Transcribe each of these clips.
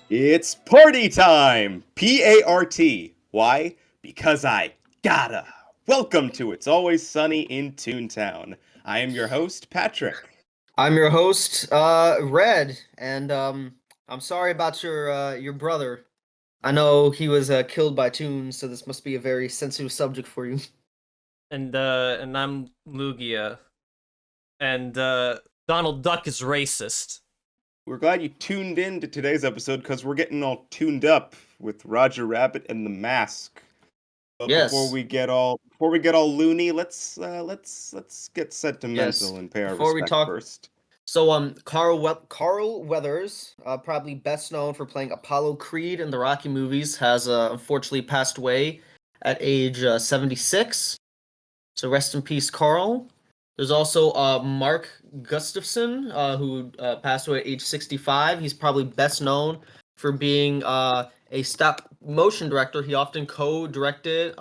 It's party time! P-A-R-T. Why? Because I gotta. Welcome to It's Always Sunny in Toontown. I am your host, Patrick. I'm your host, Red, and I'm sorry about your brother. I know he was killed by Toons, so this must be a very sensitive subject for you. And I'm Lugia, and Donald Duck is racist. We're glad you tuned in to today's episode because we're getting all tuned up with Roger Rabbit and the Mask. But before Yes, we get all loony, let's get yes. sentimental and pay our Before we respect talk, first. Carl Weathers, probably best known for playing Apollo Creed in the Rocky movies, has unfortunately passed away at age 76. So rest in peace, Carl. There's also Mark Gustafson, who passed away at age 65. He's probably best known for being a stop motion director. He often co-directed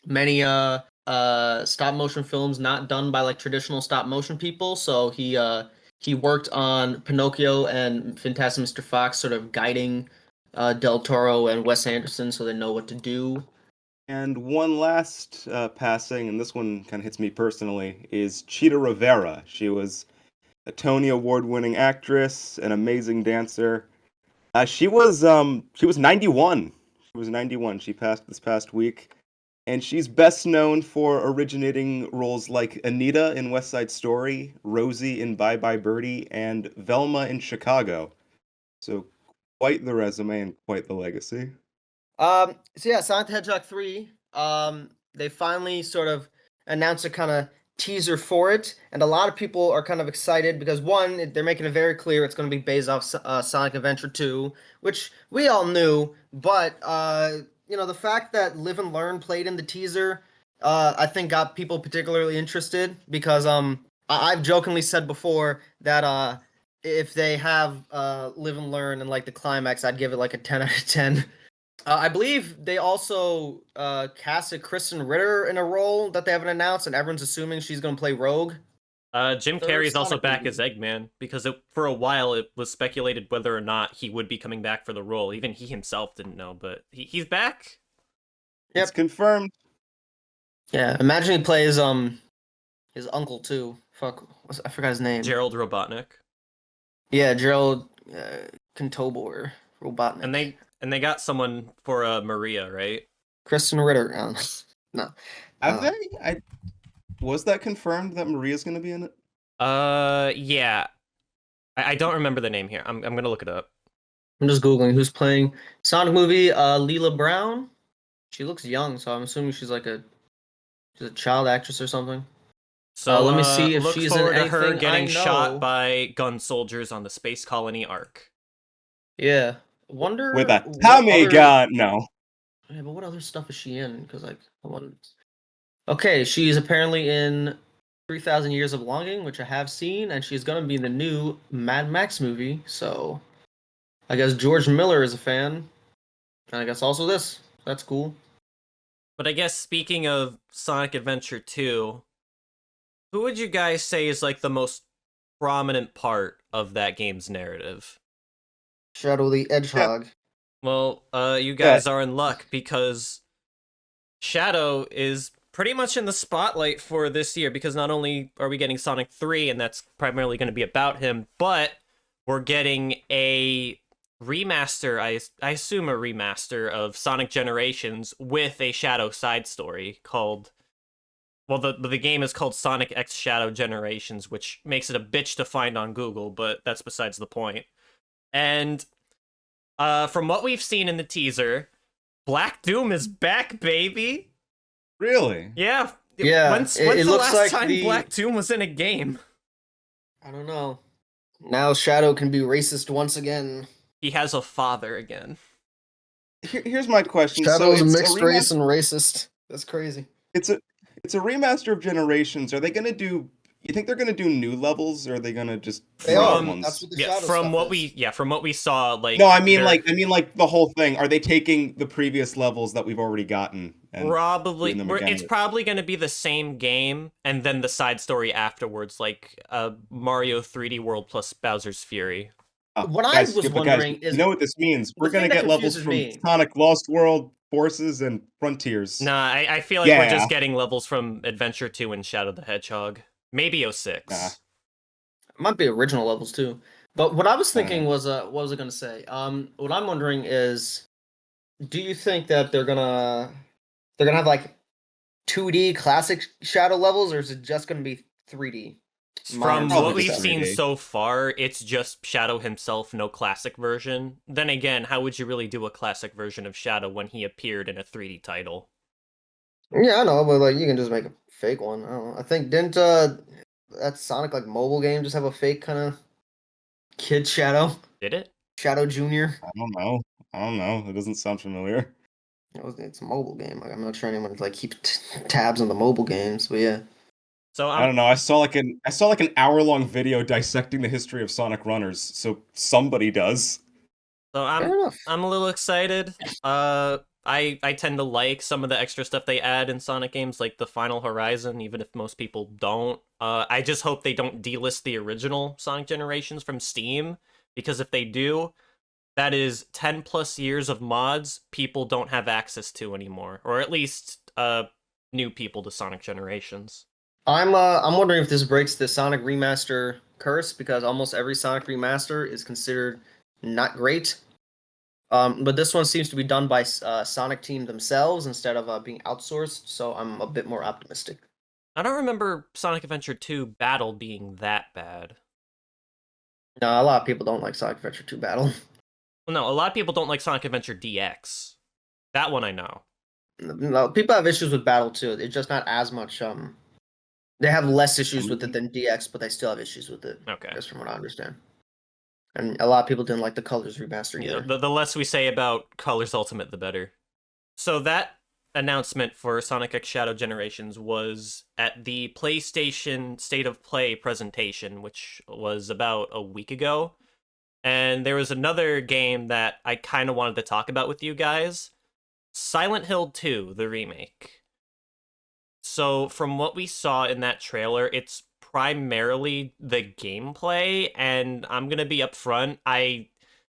many stop motion films not done by like traditional stop motion people. So he worked on Pinocchio and Fantastic Mr. Fox, sort of guiding Del Toro and Wes Anderson so they know what to do. And one last passing, and this one kind of hits me personally, is Cheetah Rivera. She was a Tony Award-winning actress, an amazing dancer. She was 91. She was 91. She passed this past week, and she's best known for originating roles like Anita in West Side Story, Rosie in Bye Bye Birdie, and Velma in Chicago. So quite the resume and quite the legacy. So yeah, Sonic the Hedgehog 3, they finally sort of announced a kind of teaser for it, and a lot of people are kind of excited because one, they're making it very clear it's going to be based off Sonic Adventure 2, which we all knew, but the fact that Live and Learn played in the teaser, I think got people particularly interested because I've jokingly said before that if they have Live and Learn and like the climax, I'd give it like a 10 out of 10. I believe they also casted Kristen Ritter in a role that they haven't announced, and everyone's assuming she's going to play Rogue. Jim Third Carrey's also Sonic back movie. as Eggman because for a while it was speculated whether or not he would be coming back for the role. Even he himself didn't know, but he's back. It's Yep. confirmed. Yeah, imagine he plays his uncle too. Fuck, I forgot his name. Gerald Robotnik, Yeah, Gerald Kantobor Robotnik. and they got someone for Maria, right? Kristen Ritter. No. Have they? Was that confirmed that Maria's going to be in it? Yeah. I don't remember the name here. I'm gonna look it up. I'm just googling who's playing Sonic movie. Leela Brown. She looks young, so I'm assuming she's a child actress or something. So Let me see if look she's forward in to her anything getting I know. shot by gun soldiers on the space colony Ark. Yeah. Wonder With a what Tommy other... gun? No. Yeah, but what other stuff is she in? Because like, I want... Okay, she's apparently in 3,000 Years of Longing, which I have seen, and she's gonna be in the new Mad Max movie. So, I guess George Miller is a fan, and I guess also this. That's cool. But I guess speaking of Sonic Adventure 2, who would you guys say is like the most prominent part of that game's narrative? Shadow the Hedgehog. Well, you guys are in luck because Shadow is pretty much in the spotlight for this year because not only are we getting Sonic 3 and that's primarily going to be about him, but we're getting a remaster, I assume a remaster of Sonic Generations with a Shadow side story called... Well, the game is called Sonic X Shadow Generations, which makes it a bitch to find on Google, but that's besides the point. And from what we've seen in the teaser, Black Doom is back, baby! Really? Yeah. Yeah, When's it the looks last like time Black Doom was in a game? I don't know. Now Shadow can be racist once again. He has a father again. Here's my question. Shadow's So it's mixed race and racist. That's crazy. it's a remaster of Generations. Are they gonna do? You think they're gonna do new levels, or are they gonna just They throw are. out ones? That's what the Yeah, Shadow from stuff what is. from what we saw, like No, I mean like the whole thing. Are they taking the previous levels that we've already gotten and probably doing them again? it's probably going to be the same game and then the side story afterwards, like Mario 3D World plus Bowser's Fury. What I Guys, was yeah, but guys, wondering you is know what this means? the We're thing gonna that get levels confuses from me. Sonic Lost World, Forces, and Frontiers. Nah, I feel like we're Yeah. just getting levels from Adventure 2 and Shadow the Hedgehog. Maybe Nah. 06. Might be original levels too. But what I was I don't thinking know. was, what was I gonna say? What I'm wondering is, do you think that they're gonna have like 2D classic Shadow levels, or is it just gonna be 3D modern From Probably what Sonic we've just stuff? seen 3D. so far, it's just Shadow himself, no classic version. Then again, how would you really do a classic version of Shadow when he appeared in a 3D title? Yeah, I know, but like you can just make a fake one. I don't know. I think didn't that Sonic like mobile game just have a fake kind of kid Shadow, Did it? Shadow Junior? I don't know. I don't know. It doesn't sound familiar. It's a mobile game. Like I'm not sure anyone like keep tabs on the mobile games, but yeah. So I don't know. I saw like an hour-long video dissecting the history of Sonic Runners. So somebody does. So Fair enough. I'm a little excited. I tend to like some of the extra stuff they add in Sonic games, like the Final Horizon, even if most people don't. I just hope they don't delist the original Sonic generations from Steam, because if they do, that is 10 plus years of mods people don't have access to anymore, or at least new people to Sonic generations. I'm wondering if this breaks the Sonic remaster curse because almost every Sonic remaster is considered not great. But this one seems to be done by Sonic team themselves instead of being outsourced, so I'm a bit more optimistic. I don't remember Sonic Adventure 2 Battle being that bad. No, a lot of people don't like Sonic Adventure 2 Battle. Well, no, a lot of people don't like Sonic Adventure DX. That one I know. No, people have issues with Battle too. It's just not as much. They have less issues with it than DX, but they still have issues with it. Okay. Just from what I understand. And a lot of people didn't like the Colors remaster Yeah, either. the less we say about Colors Ultimate, the better. So that announcement for Sonic X Shadow Generations was at the PlayStation State of Play presentation, which was about a week ago. And there was another game that I kind of wanted to talk about with you guys. Silent Hill 2, the remake. So, from what we saw in that trailer, it's primarily the gameplay, and I'm gonna be upfront.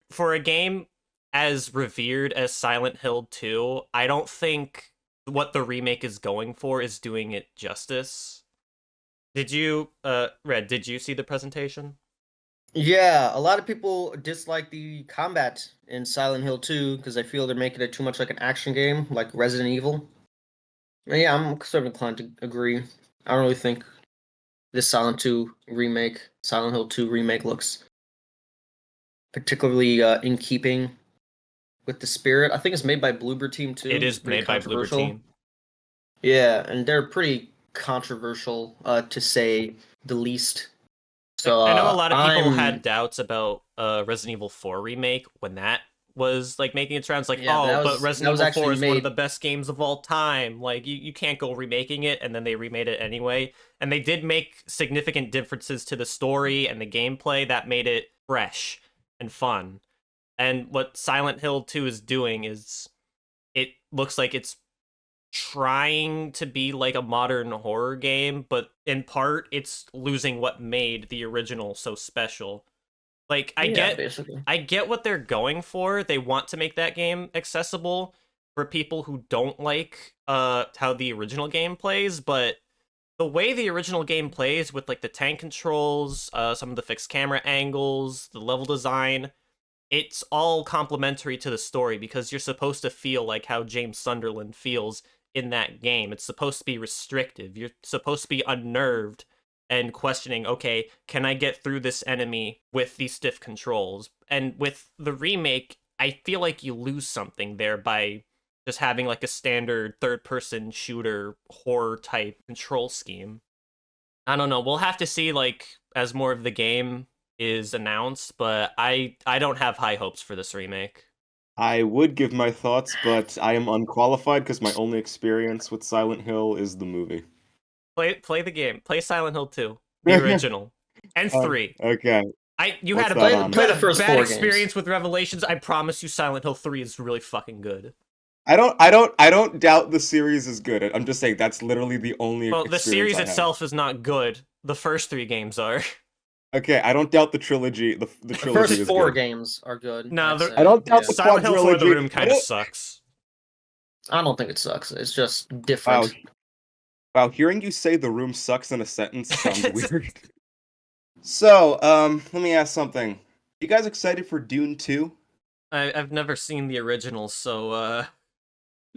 For a game as revered as Silent Hill 2, I don't think what the remake is going for is doing it justice. Did you, Red, did you see the presentation? Yeah, a lot of people dislike the combat in Silent Hill 2 because they feel they're making it too much like an action game, like Resident Evil. And yeah, I'm sort of inclined to agree. I don't really think this Silent Hill 2 remake looks particularly in keeping with the spirit. I think it's made by Bloober Team too. It Which is is pretty made by Bloober controversial. Team. Yeah, and they're pretty controversial to say the least. So I know a lot of people I'm had doubts about Resident Evil 4 remake when that was like making its rounds, like, yeah, oh, that but was Resident Evil 4 actually is one of made. the best games of all time. Like, you can't go remaking it, and then they remade it anyway. And they did make significant differences to the story and the gameplay that made it fresh and fun. And what Silent Hill 2 is doing is it looks like it's trying to be like a modern horror game, but in part it's losing what made the original so special. Like Yeah, basically. I get what they're going for. They want to make that game accessible for people who don't like how the original game plays, but the way the original game plays with like the tank controls, some of the fixed camera angles, the level design, it's all complementary to the story because you're supposed to feel like how James Sunderland feels in that game. It's supposed to be restrictive. You're supposed to be unnerved and questioning, okay, can I get through this enemy with these stiff controls? And with the remake, I feel like you lose something there by just having like a standard third person shooter horror type control scheme. I don't know. We'll have to see like as more of the game is announced, but I don't have high hopes for this remake. I would give my thoughts, but I am unqualified because my only experience with Silent Hill is the movie. Play the game. Play Silent Hill 2, the original, and 3. Okay. You What's had that a on? Play the first bad 4 experience games. with Revelations. I promise you Silent Hill 3 is really fucking good. I don't doubt the series is good. I'm just saying that's literally the only Well, the experience series I have. itself is not good. The first 3 games are. Okay, I don't doubt the trilogy. The The trilogy first is 4 good. games are good. No, I'd the- say. I don't doubt Yeah. the Silent Hill for the quadrilogy. Room kind of sucks. I don't think it sucks. It's just Wow, different. wow. Hearing you say the room sucks in a sentence sounds weird. So, let me ask something. You guys excited for Dune 2? I've never seen the original, so Yeah,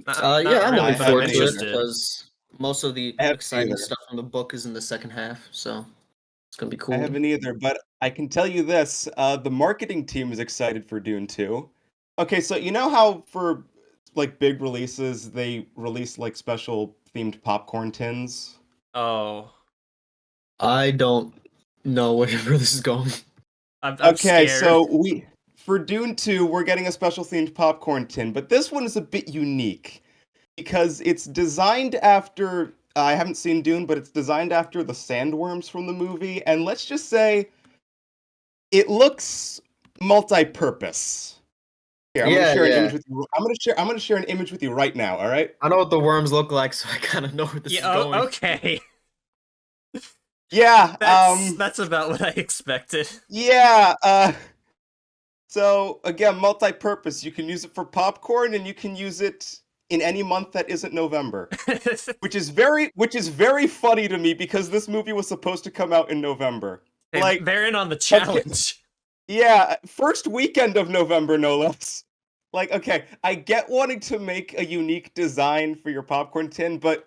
I'm really, I looking but I'm forward haven't to it either. interested. because most of the I haven't exciting either. stuff from the book is in the second half, so it's gonna be I cool. haven't either, but I can tell you this, the marketing team is excited for Dune 2. Okay, so you know how for like big releases they release like special themed popcorn tins? Oh, I don't know where this is going. I'm Okay, scared. so we for Dune 2, we're getting a special themed popcorn tin, but this one is a bit unique because it's designed after I haven't seen Dune, but it's designed after the sandworms from the movie, and let's just say it looks multi-purpose. Here, I'm gonna Yeah, share an image yeah. with you. I'm gonna share an image with you right now, all right? I know what the worms look like, so I kind of know where this is Yeah. going. Okay. Yeah, That's about what I expected. yeah, so again, multi-purpose. You can use it for popcorn and you can use it in any month that isn't November. Which is very funny to me because this movie was supposed to come out in November. Hey, Like, they're in on the okay, challenge. yeah, first weekend of November, no less. Like, okay, I get wanting to make a unique design for your popcorn tin, but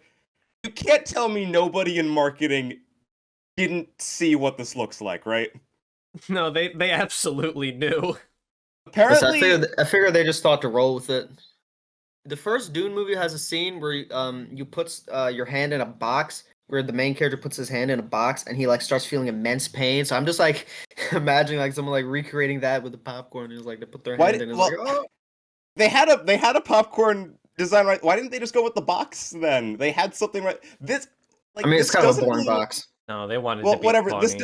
you can't tell me nobody in marketing didn't see what this looks like, right? No, they absolutely knew. Listen, Apparently, I figured they just thought to roll with it. The first Dune movie has a scene where you put your hand in a box where the main character puts his hand in a box and he like starts feeling immense pain. So I'm just like imagining like someone like recreating that with the popcorn. Is like they put their why hand did, in and it's like well, oh. they had a popcorn design right. Why didn't they just go with the box then? They had something right. This I like mean, it's this kind of a doesn't boring really look, box. No, they wanted to well, be whatever. funny.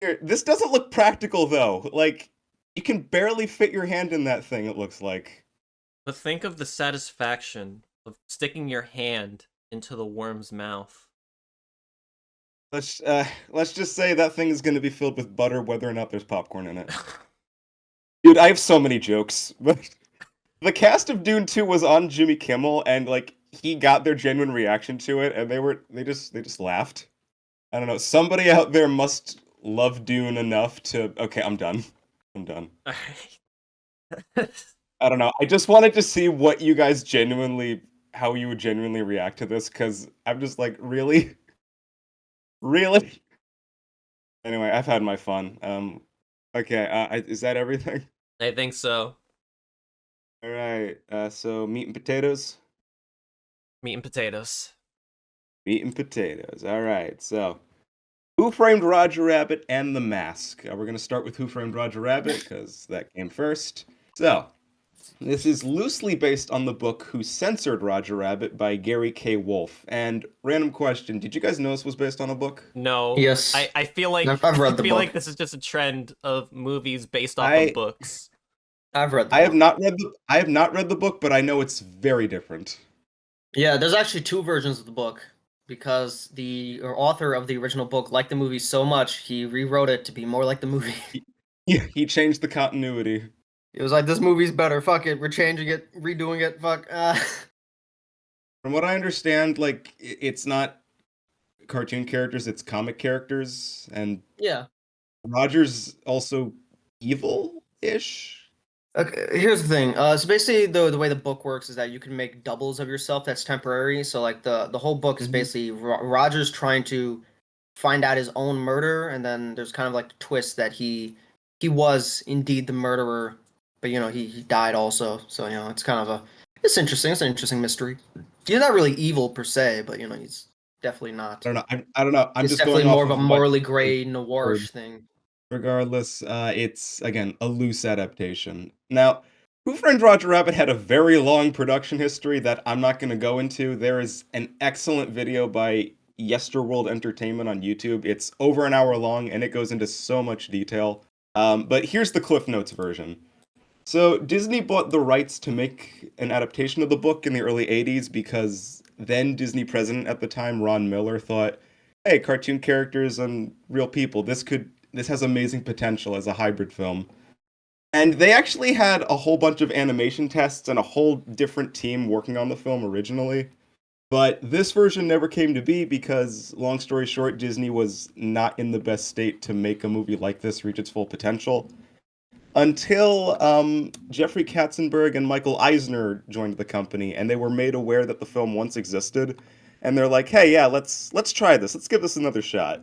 Here, this doesn't look practical though. Like you can barely fit your hand in that thing, it looks like. But think of the satisfaction of sticking your hand into the worm's mouth. Let's just say that thing is going to be filled with butter whether or not there's popcorn in it. Dude, I have so many jokes. But the cast of Dune 2 was on Jimmy Kimmel and like he got their genuine reaction to it and they just laughed. I don't know. Somebody out there must love Dune enough to okay, I'm done. I'm done. I don't know. I just wanted to see what you guys genuinely how you would genuinely react to this cuz I'm just like, really? Really? Anyway, I've had my fun. Okay, is that everything? I think so. All right. So meat and potatoes. Meat and potatoes. Meat and potatoes. All right. So, Who Framed Roger Rabbit and The Mask. We're gonna start with Who Framed Roger Rabbit because that came first. So, this is loosely based on the book Who Censored Roger Rabbit by Gary K. Wolfe. And random question: did you guys know this was based on a book? No. Yes, I feel like I've I read the feel like book. this is just a trend of movies based off of I books. I've read the I have book. not read the book, but I know it's very different. Yeah, there's actually 2 versions of the book because the author of the original book liked the movie so much he rewrote it to be more like the movie. He changed the continuity. It was like this movie's better. Fuck it, we're changing it, redoing it. Fuck. From what I understand, like it's not cartoon characters, it's comic characters, and Yeah. Roger's also evil-ish. Okay, here's the thing. So basically, the way the book works is that you can make doubles of yourself. That's temporary. So like the whole book is Mhm. basically Roger's trying to find out his own murder, and then there's kind of like the twist that he was indeed the murderer, but he died also. So it's kind of it's interesting. It's an interesting mystery. He's not really evil per se, but he's definitely not. I don't know. I don't know. I'm It's just definitely going more off of a of what morally I've gray heard. noirish thing. Regardless, it's again a loose adaptation. Now, Who Framed Roger Rabbit had a very long production history that I'm not going to go into. There is an excellent video by Yesterworld Entertainment on YouTube. It's over an hour long and it goes into so much detail. But here's the Cliff Notes version. So Disney bought the rights to make an adaptation of the book in the early 80s because then Disney president at the time, Ron Miller, thought, hey, cartoon characters and real people, this could this has amazing potential as a hybrid film. And they actually had a whole bunch of animation tests and a whole different team working on the film originally. But this version never came to be because, long story short, Disney was not in the best state to make a movie like this reach its full potential until Jeffrey Katzenberg and Michael Eisner joined the company, and they were made aware that the film once existed, and they're like, "Hey, yeah, let's try this. Let's give this another shot."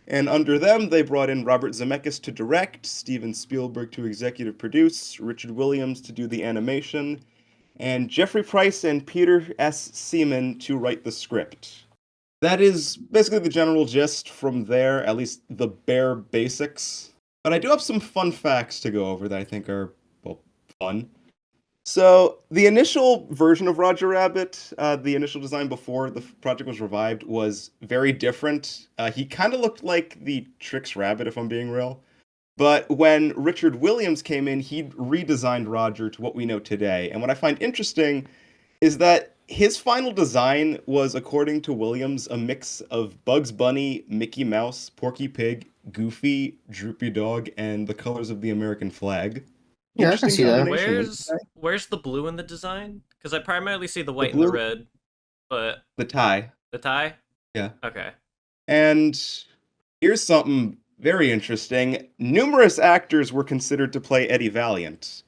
And under them, they brought in Robert Zemeckis to direct, Steven Spielberg to executive produce, Richard Williams to do the animation, and Jeffrey Price and Peter S. Seaman to write the script. That is basically the general gist from there, at least the bare basics. But I do have some fun facts to go over that I think are, well, fun. So, the initial version of Roger Rabbit, the initial design before the project was revived, was very different. He kind of looked like the Trix Rabbit, if I'm being real. But when Richard Williams came in, he redesigned Roger to what we know today. And what I find interesting is that his final design was, according to Williams, a mix of Bugs Bunny, Mickey Mouse, Porky Pig, Goofy, Droopy Dog, and the colors of the American flag. Yeah, I can see that. Where's the blue in the design? Because I primarily see the white blue, and the red, but the tie. The tie? Yeah. Okay. And here's something very interesting. Numerous actors were considered to play Eddie Valiant,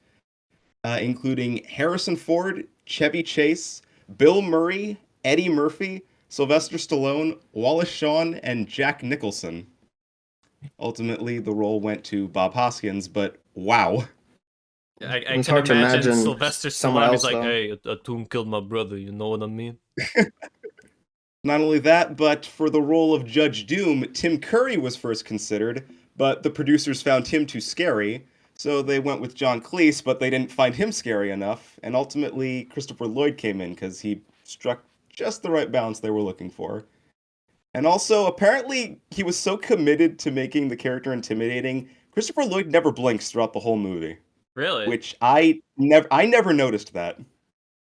including Harrison Ford, Chevy Chase, Bill Murray, Eddie Murphy, Sylvester Stallone, Wallace Shawn, and Jack Nicholson. Ultimately, the role went to Bob Hoskins, but wow. I can imagine Sylvester Stallone is like, "Hey, a tune killed my brother, you know what I mean?" Not only that, but for the role of Judge Doom, Tim Curry was first considered, but the producers found him too scary, so they went with John Cleese, but they didn't find him scary enough, and ultimately Christopher Lloyd came in because he struck just the right balance they were looking for. And also, apparently, he was so committed to making the character intimidating, Christopher Lloyd never blinks throughout the whole movie. Really? Which I never noticed that.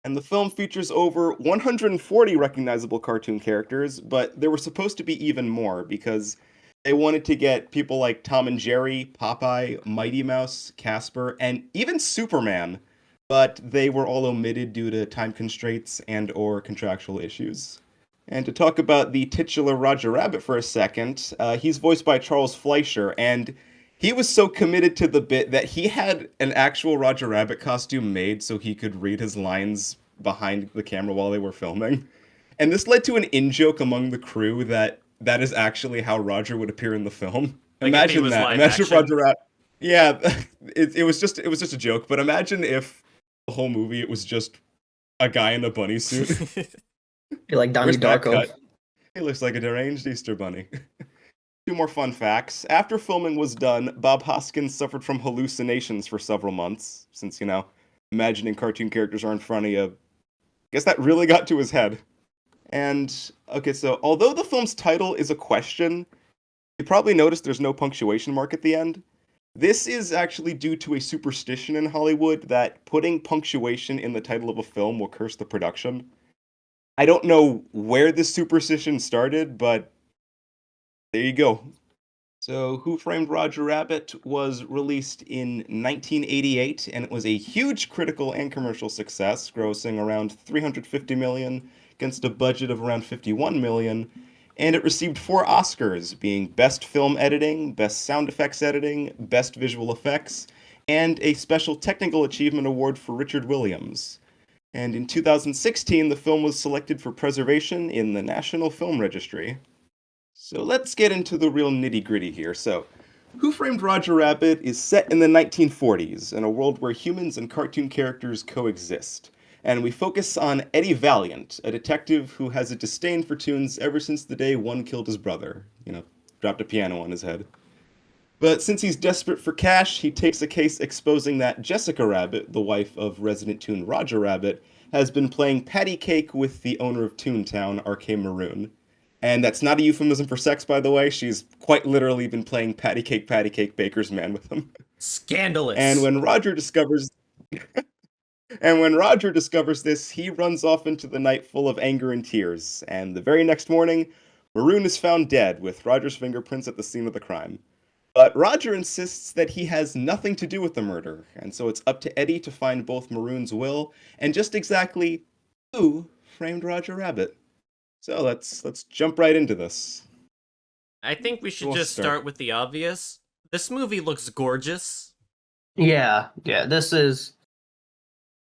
And the film features over 140 recognizable cartoon characters, but there were supposed to be even more because they wanted to get people like Tom and Jerry, Popeye, Mighty Mouse, Casper, and even Superman, but they were all omitted due to time constraints and or contractual issues. And to talk about the titular Roger Rabbit for a second, he's voiced by Charles Fleischer, and he was so committed to the bit that he had an actual Roger Rabbit costume made so he could read his lines behind the camera while they were filming. And this led to an in-joke among the crew that is actually how Roger would appear in the film. Like imagine that. Imagine if Roger Rabbit... Yeah, it was just a joke, but imagine if the whole movie it was just a guy in a bunny suit. You're like Donnie Darko. He looks like a deranged Easter bunny. Two more fun facts. After filming was done, Bob Hoskins suffered from hallucinations for several months, since, imagining cartoon characters are in front of you. I guess that really got to his head. And, okay, so although the film's title is a question, you probably noticed there's no punctuation mark at the end. This is actually due to a superstition in Hollywood that putting punctuation in the title of a film will curse the production. I don't know where this superstition started, but there you go. So, Who Framed Roger Rabbit was released in 1988, and it was a huge critical and commercial success, grossing around $350 million against a budget of around $51 million, and it received 4 Oscars, being Best Film Editing, Best Sound Effects Editing, Best Visual Effects, and a Special Technical Achievement Award for Richard Williams. And in 2016, the film was selected for preservation in the National Film Registry. So let's get into the real nitty-gritty here. So, Who Framed Roger Rabbit is set in the 1940s, in a world where humans and cartoon characters coexist. And we focus on Eddie Valiant, a detective who has a disdain for tunes ever since the day one killed his brother. Dropped a piano on his head. But since he's desperate for cash, he takes a case exposing that Jessica Rabbit, the wife of resident tune Roger Rabbit, has been playing patty cake with the owner of Toontown, R.K. Maroon. And that's not a euphemism for sex, by the way. She's quite literally been playing patty cake, baker's man with him. Scandalous. And when Roger discovers this, he runs off into the night full of anger and tears. And the very next morning, Maroon is found dead with Roger's fingerprints at the scene of the crime. But Roger insists that he has nothing to do with the murder, and so it's up to Eddie to find both Maroon's will and just exactly who framed Roger Rabbit. So let's jump right into this. I think we Who should wants to just start with the obvious. This movie looks gorgeous. Yeah, this is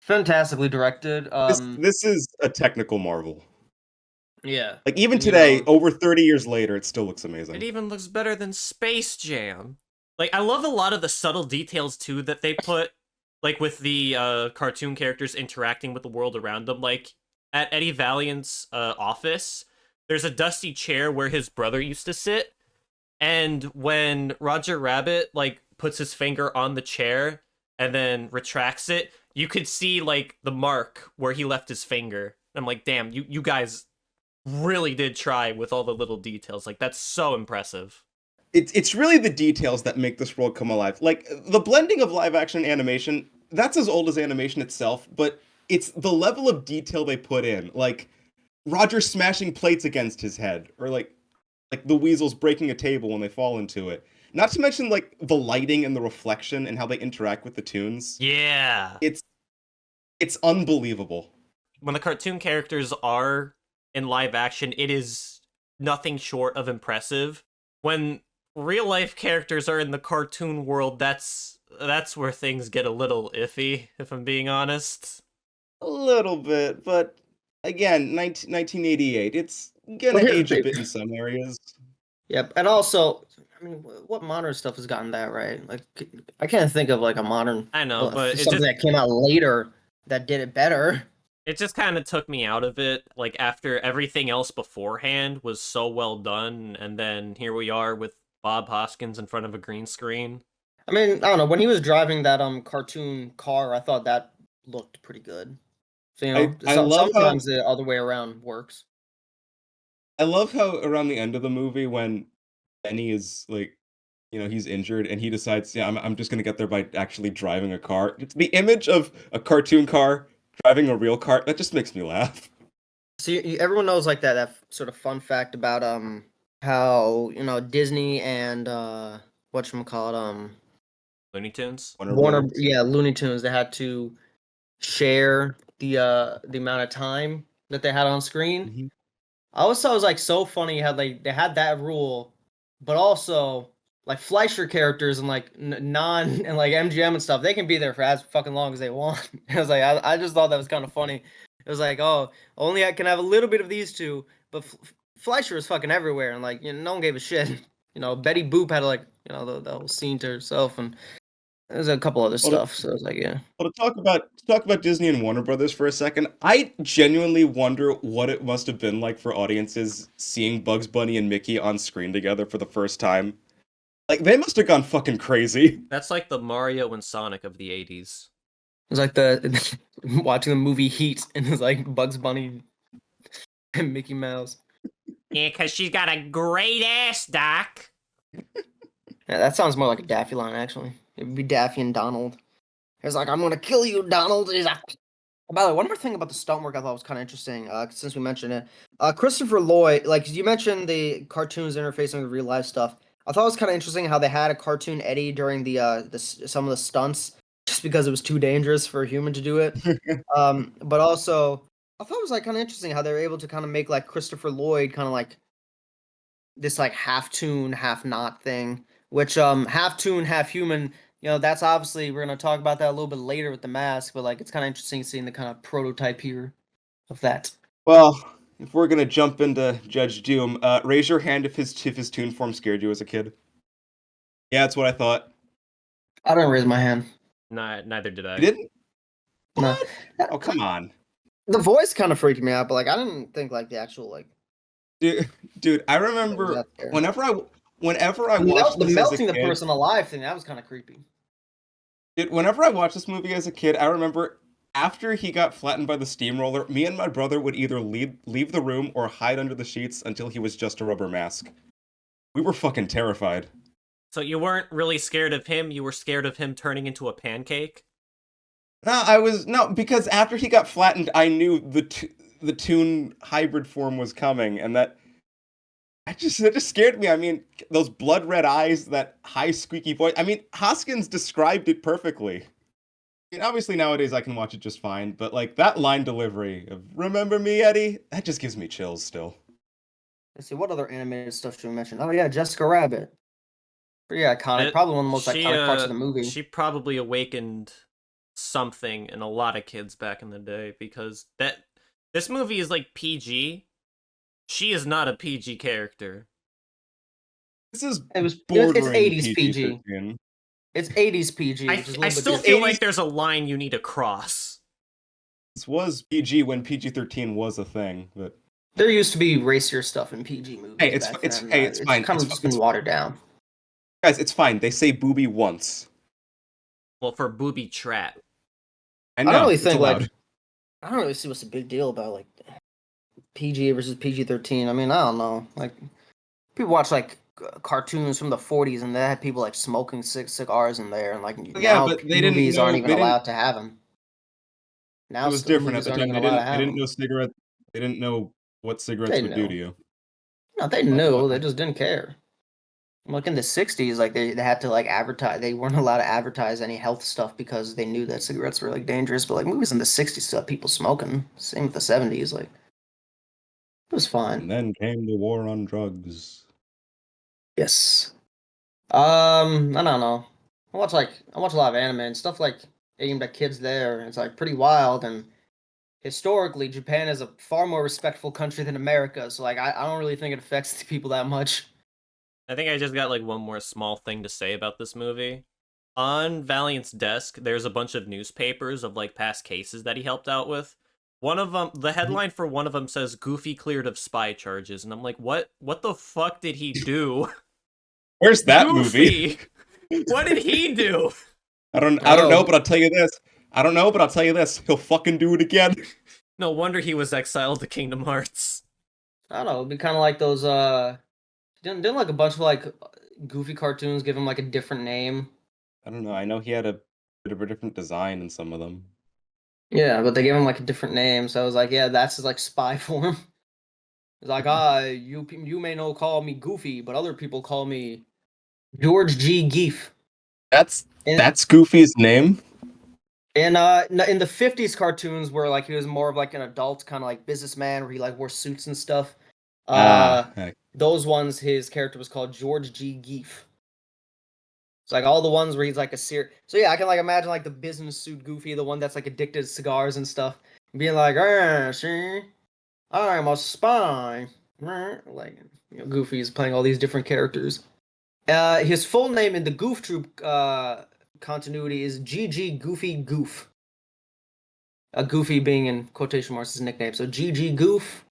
fantastically directed. This is a technical marvel. Yeah, Like even and, today, over 30 years later, it still looks It amazing. even looks better than Space Jam. Like, I love a lot of the subtle details, too, that they put, like, with the cartoon characters interacting with the world around them. Like, at Eddie Valiant's office, there's a dusty chair where his brother used to sit, and when Roger Rabbit, like, puts his finger on the chair and then retracts it, you could see, like, the mark where he left his finger. I'm like, damn, you guys really did try with all the little details. Like, that's so impressive. It's really the details that make this world come alive. Like the blending of live action and animation, that's as old as animation itself, but it's the level of detail they put in. Like Roger smashing plates against his head, or like the weasels breaking a table when they fall into it. Not to mention like the lighting and the reflection and how they interact with the tunes. Yeah. It's unbelievable. When the cartoon characters are in live action, it is nothing short of impressive. When real life characters are in the cartoon world, that's where things get a little iffy, if I'm being honest. A little bit, but again, 1988. It's gonna Well, here's the age a thing. bit in some areas. Yep, and also, I mean, what modern stuff has gotten that right? Like, I can't think of like a modern, I know, but something that came out later that did it better. it just kind of took me out of it. Like, after everything else beforehand was so well done, and then here we are with Bob Hoskins in front of a green screen. I mean, I don't know. When he was driving that cartoon car, I thought that looked pretty good. So I love how sometimes the other way around works. I love how around the end of the movie when Benny is like, he's injured and he decides, yeah, I'm just gonna get there by actually driving a car. It's the image of a cartoon car driving a real car that just makes me laugh. So everyone knows like that sort of fun fact about how Disney and whatchamacallit, Looney Tunes? Warner, Brothers. yeah, Looney Tunes, they had to share the amount of time that they had on screen. Mhm. I always thought it was like so funny how they had that rule, but also like Fleischer characters and like non and like MGM and stuff, they can be there for as fucking long as they want. I was like, I just thought that was kind of funny. It was like, oh, only I can have a little bit of these two, but Fleischer is fucking everywhere, and like no one gave a shit. Betty Boop had like the whole scene to herself, and there's a couple other Well, to, stuff. So it's like, yeah. well, to talk about Disney and Warner Brothers for a second, I genuinely wonder what it must have been like for audiences seeing Bugs Bunny and Mickey on screen together for the first time. Like they must have gone fucking crazy. That's like the Mario and Sonic of the 80s. It's like the watching the movie Heat, and it's like Bugs Bunny and Mickey Mouse. Yeah, because she's got a great ass, Doc. Yeah, that sounds more like a Daffy line, actually. It would be Daffy and Donald. It's like, I'm gonna kill you, Donald. He's like... By the way, one more thing about the stunt work I thought was kind of interesting, since we mentioned it. Christopher Lloyd, like you mentioned the cartoons interfacing with real life stuff. I thought it was kind of interesting how they had a cartoon Eddie during some of the stunts, just because it was too dangerous for a human to do it. But also, I thought it was like kind of interesting how they were able to kind of make like Christopher Lloyd kind of like this like half tune, half not thing, which half tune, half human. That's obviously we're gonna talk about that a little bit later with the mask, but like it's kind of interesting seeing the kind of prototype here of that. Well, if we're gonna jump into Judge Doom, raise your hand if his tune form scared you as a kid. Yeah, that's what I thought. I didn't raise my hand. Neither did I. You didn't? No. What? Oh, come on. The voice kind of freaked me out, but like I didn't think like the actual like. Dude, I that was remember out there. whenever I I mean, watched the this as a melting the kid, person alive thing, that was kind of creepy. dude, whenever I watched this movie as a kid, I remember after he got flattened by the steamroller, me and my brother would either leave the room or hide under the sheets until he was just a rubber mask. We were fucking terrified. So you weren't really scared of him, you were scared of him turning into a pancake? No, because after he got flattened, I knew the Toon hybrid form was coming, and that It just scared me. I mean, those blood red eyes, that high squeaky voice. I mean, Hoskins described it perfectly. I mean, obviously nowadays I can watch it just fine, but like that line delivery of "Remember me, Eddie," that just gives me chills still. Let's see, what other animated stuff should we mention? Oh yeah, Jessica Rabbit. Pretty iconic. Probably one of the most iconic parts of the movie. She probably awakened something in a lot of kids back in the day, because this movie is like PG. She is not a PG character. This is it's bordering 80s PG. PG-13. It's 80s PG, which is a little I bit still different. feel like there's a line you need to cross. This was PG when PG-13 was a thing, but there used to be racier stuff in PG movies. hey, it's fine. Kind of just been watered down. Guys, it's fine. They say booby once. Well, for booby trap. I know. I don't really it's think allowed. I don't really see what's the big deal about like PG versus PG-13. I mean, I don't know. Like people watch like cartoons from the 40s, and they had people like smoking cigars in there, and like now but they movies didn't aren't know, even allowed to have them. Now it was different movies at the aren't time. even allowed to have They didn't them. know cigarettes. They didn't know what cigarettes They would do to knew. you. No, they knew. They just didn't care. Like in the 60s, like they had to like advertise. They weren't allowed to advertise any health stuff because they knew that cigarettes were like dangerous. But like movies in the 60s still had people smoking. Same with the 70s. Like it was fine. And then came the war on drugs. Yes. I don't know. I watch a lot of anime and stuff like aimed at kids there. It's like pretty wild, and historically Japan is a far more respectful country than America, so like I don't really think it affects the people that much. I think I just got like one more small thing to say about this movie. On Valiant's desk, there's a bunch of newspapers of like past cases that he helped out with. One of them, the headline for one of them says "Goofy cleared of spy charges," and I'm like, what? What the fuck did he do? Where's that Goofy? movie? What did he do? I don't know, but I'll tell you this. I don't know, but I'll tell you this. He'll fucking do it again. No wonder he was exiled to Kingdom Hearts. I don't know. It'd be kind of like those. Didn't like a bunch of like Goofy cartoons give him like a different name. I don't know. I know he had a bit of a different design in some of them. Yeah, but they gave him like a different name, so I was like, yeah, that's his like spy form. It's like, you may know call me Goofy, but other people call me George G. Geef. That's Goofy's name. And in the 50s cartoons where like he was more of like an adult kind of like businessman where he like wore suits and stuff. Those ones his character was called George G. Geef. It's like all the ones where he's like so yeah, I can like imagine like the business suit Goofy, the one that's like addicted to cigars and stuff, being like, see, I'm a spy. Like Goofy is playing all these different characters. His full name in the Goof Troop continuity is GG Goofy Goof. Goofy being in quotation marks his nickname. So GG Goof.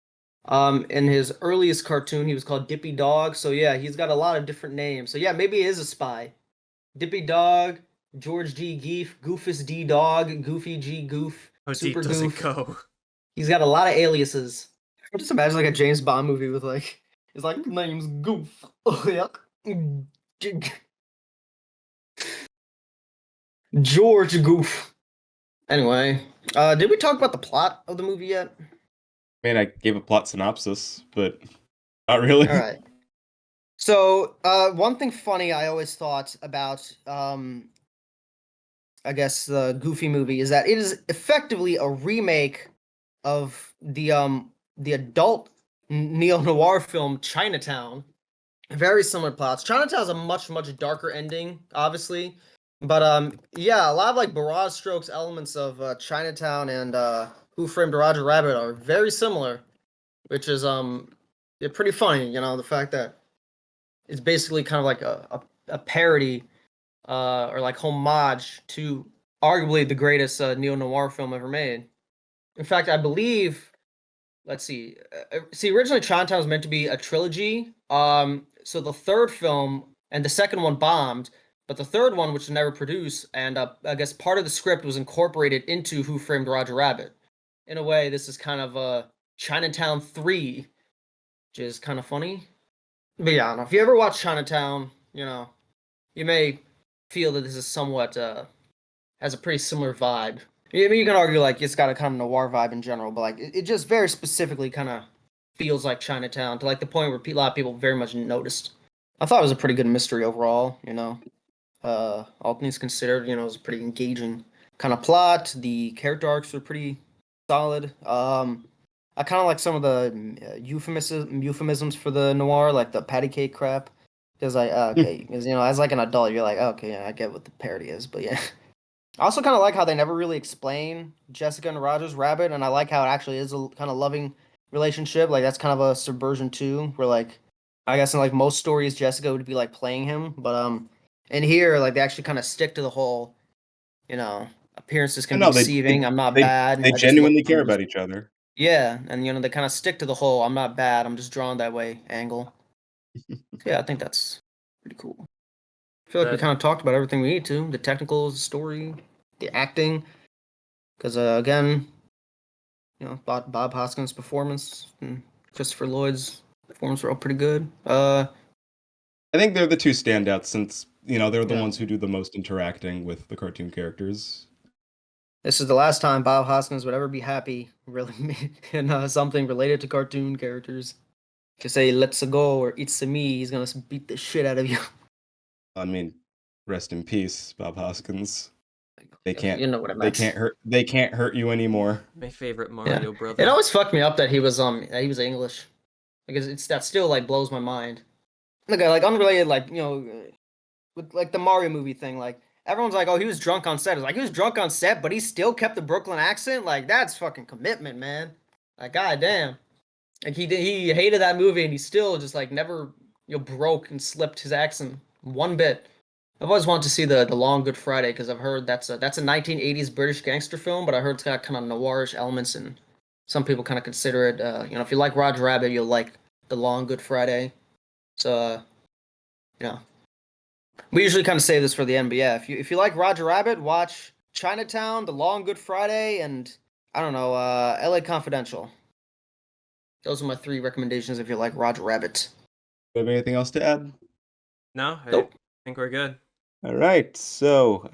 In his earliest cartoon, he was called Dippy Dog. So yeah, he's got a lot of different names. So yeah, maybe he is a spy. Dippy Dog, George G Geef, Goofus D Dog, Goofy G Goof, How Super deep does Goof. it go? He's got a lot of aliases. I just imagine like a James Bond movie with like his like name's Goof. Oh yeah. George Goof. Anyway, did we talk about the plot of the movie yet? I mean, I gave a plot synopsis, but not really. All right. So, one thing funny I always thought about, I guess the Goofy movie is that it is effectively a remake of the adult neo noir film Chinatown. Very similar plots. Chinatown has a much darker ending, obviously, but yeah, a lot of like broad strokes elements of Chinatown and Who Framed Roger Rabbit are very similar, which is yeah, pretty funny. You know, the fact that it's basically kind of like a parody or like homage to arguably the greatest neo noir film ever made. In fact, I believe. Let's see. Originally Chinatown was meant to be a trilogy. So the third film and the second one bombed, but the third one, which was never produced, and I guess part of the script was incorporated into Who Framed Roger Rabbit. In a way, this is kind of a Chinatown 3, which is kind of funny. But yeah, I don't know. If you ever watch Chinatown, you know, you may feel that this is somewhat has a pretty similar vibe. I mean, you can argue like it's got a kind of noir vibe in general, but like it just very specifically kind of feels like Chinatown to like the point where a lot of people very much noticed. I thought it was a pretty good mystery overall. All things considered, it was a pretty engaging kind of plot. The character arcs were pretty solid. I kind of like some of the euphemisms for the noir, like the patty cake crap. Because okay, because as like an adult, you're like, okay, yeah, I get what the parody is, but yeah. I also kind of like how they never really explain Jessica and Roger's rabbit, and I like how it actually is a kind of loving relationship. Like that's kind of a subversion too, where like I guess in like most stories, Jessica would be like playing him, but in here like they actually kind of stick to the whole, you know, appearances I can be know deceiving. I'm not they bad. they I just look. genuinely care about each other. Yeah, and they kind of stick to the whole "I'm not bad. I'm just drawn that way" angle. Yeah, I think that's pretty cool. I feel like we That kind of talked about everything we need to: the technicals, the story, the acting. Because again, Bob Hoskins' performance and Christopher Lloyd's performance were all pretty good. I think they're the two standouts since, they're the Yeah, ones who do the most interacting with the cartoon characters. this is the last time Bob Hoskins would ever be happy, really, in something related to cartoon characters. If you say "Let's go" or "It's a me," he's gonna beat the shit out of you. I mean, rest in peace, Bob Hoskins. They can't You know what I they meant. can't hurt you anymore. my favorite Yeah, Mario it brother. always fucked me up that he was English because that still like blows my mind. Like unrelated, like with like the Mario movie thing, like everyone's like, oh, he was drunk on set. It's like he was drunk on set, but he still kept the Brooklyn accent. Like that's fucking commitment, man. Like goddamn. Like he hated that movie and he still just like never broke and slipped his accent one bit. I've always wanted to see the Long Good Friday because I've heard that's a 1980s British gangster film, but I heard it's got kind of noirish elements and some people kind of consider it. If you like Roger Rabbit, you'll like the Long Good Friday. So, you know, we usually kind of save this for the end, but yeah, if you like Roger Rabbit, watch Chinatown, The Long Good Friday, and I don't know, L.A. Confidential. Those are my three recommendations if you like Roger Rabbit. Do you have anything else to add? No, I Nope. think we're good. All right, so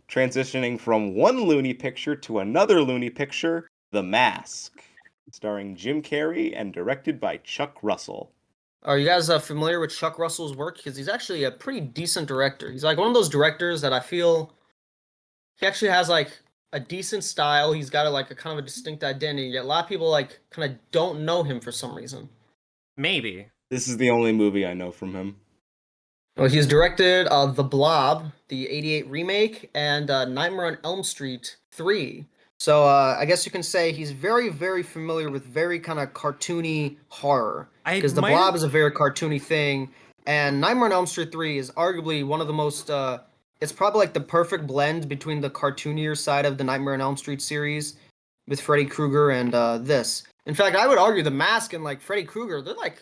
transitioning from one loony picture to another loony picture, The Mask, starring Jim Carrey and directed by Chuck Russell. Are you guys familiar with Chuck Russell's work? Because he's actually a pretty decent director. He's like one of those directors that I feel he actually has like a decent style. He's got like a kind of a distinct identity. Yet a lot of people like kind of don't know him for some reason. Maybe. This is the only movie I know from him. Well, he's directed The Blob, the '88 remake, and Nightmare on Elm Street 3. So I guess you can say he's very, very familiar with very kind of cartoony horror. I Because The admire. Blob is a very cartoony thing, and Nightmare on Elm Street 3 is arguably one of the most. It's probably like the perfect blend between the cartoonier side of the Nightmare on Elm Street series with Freddy Krueger and this. In fact, I would argue The Mask and like Freddy Krueger, they're not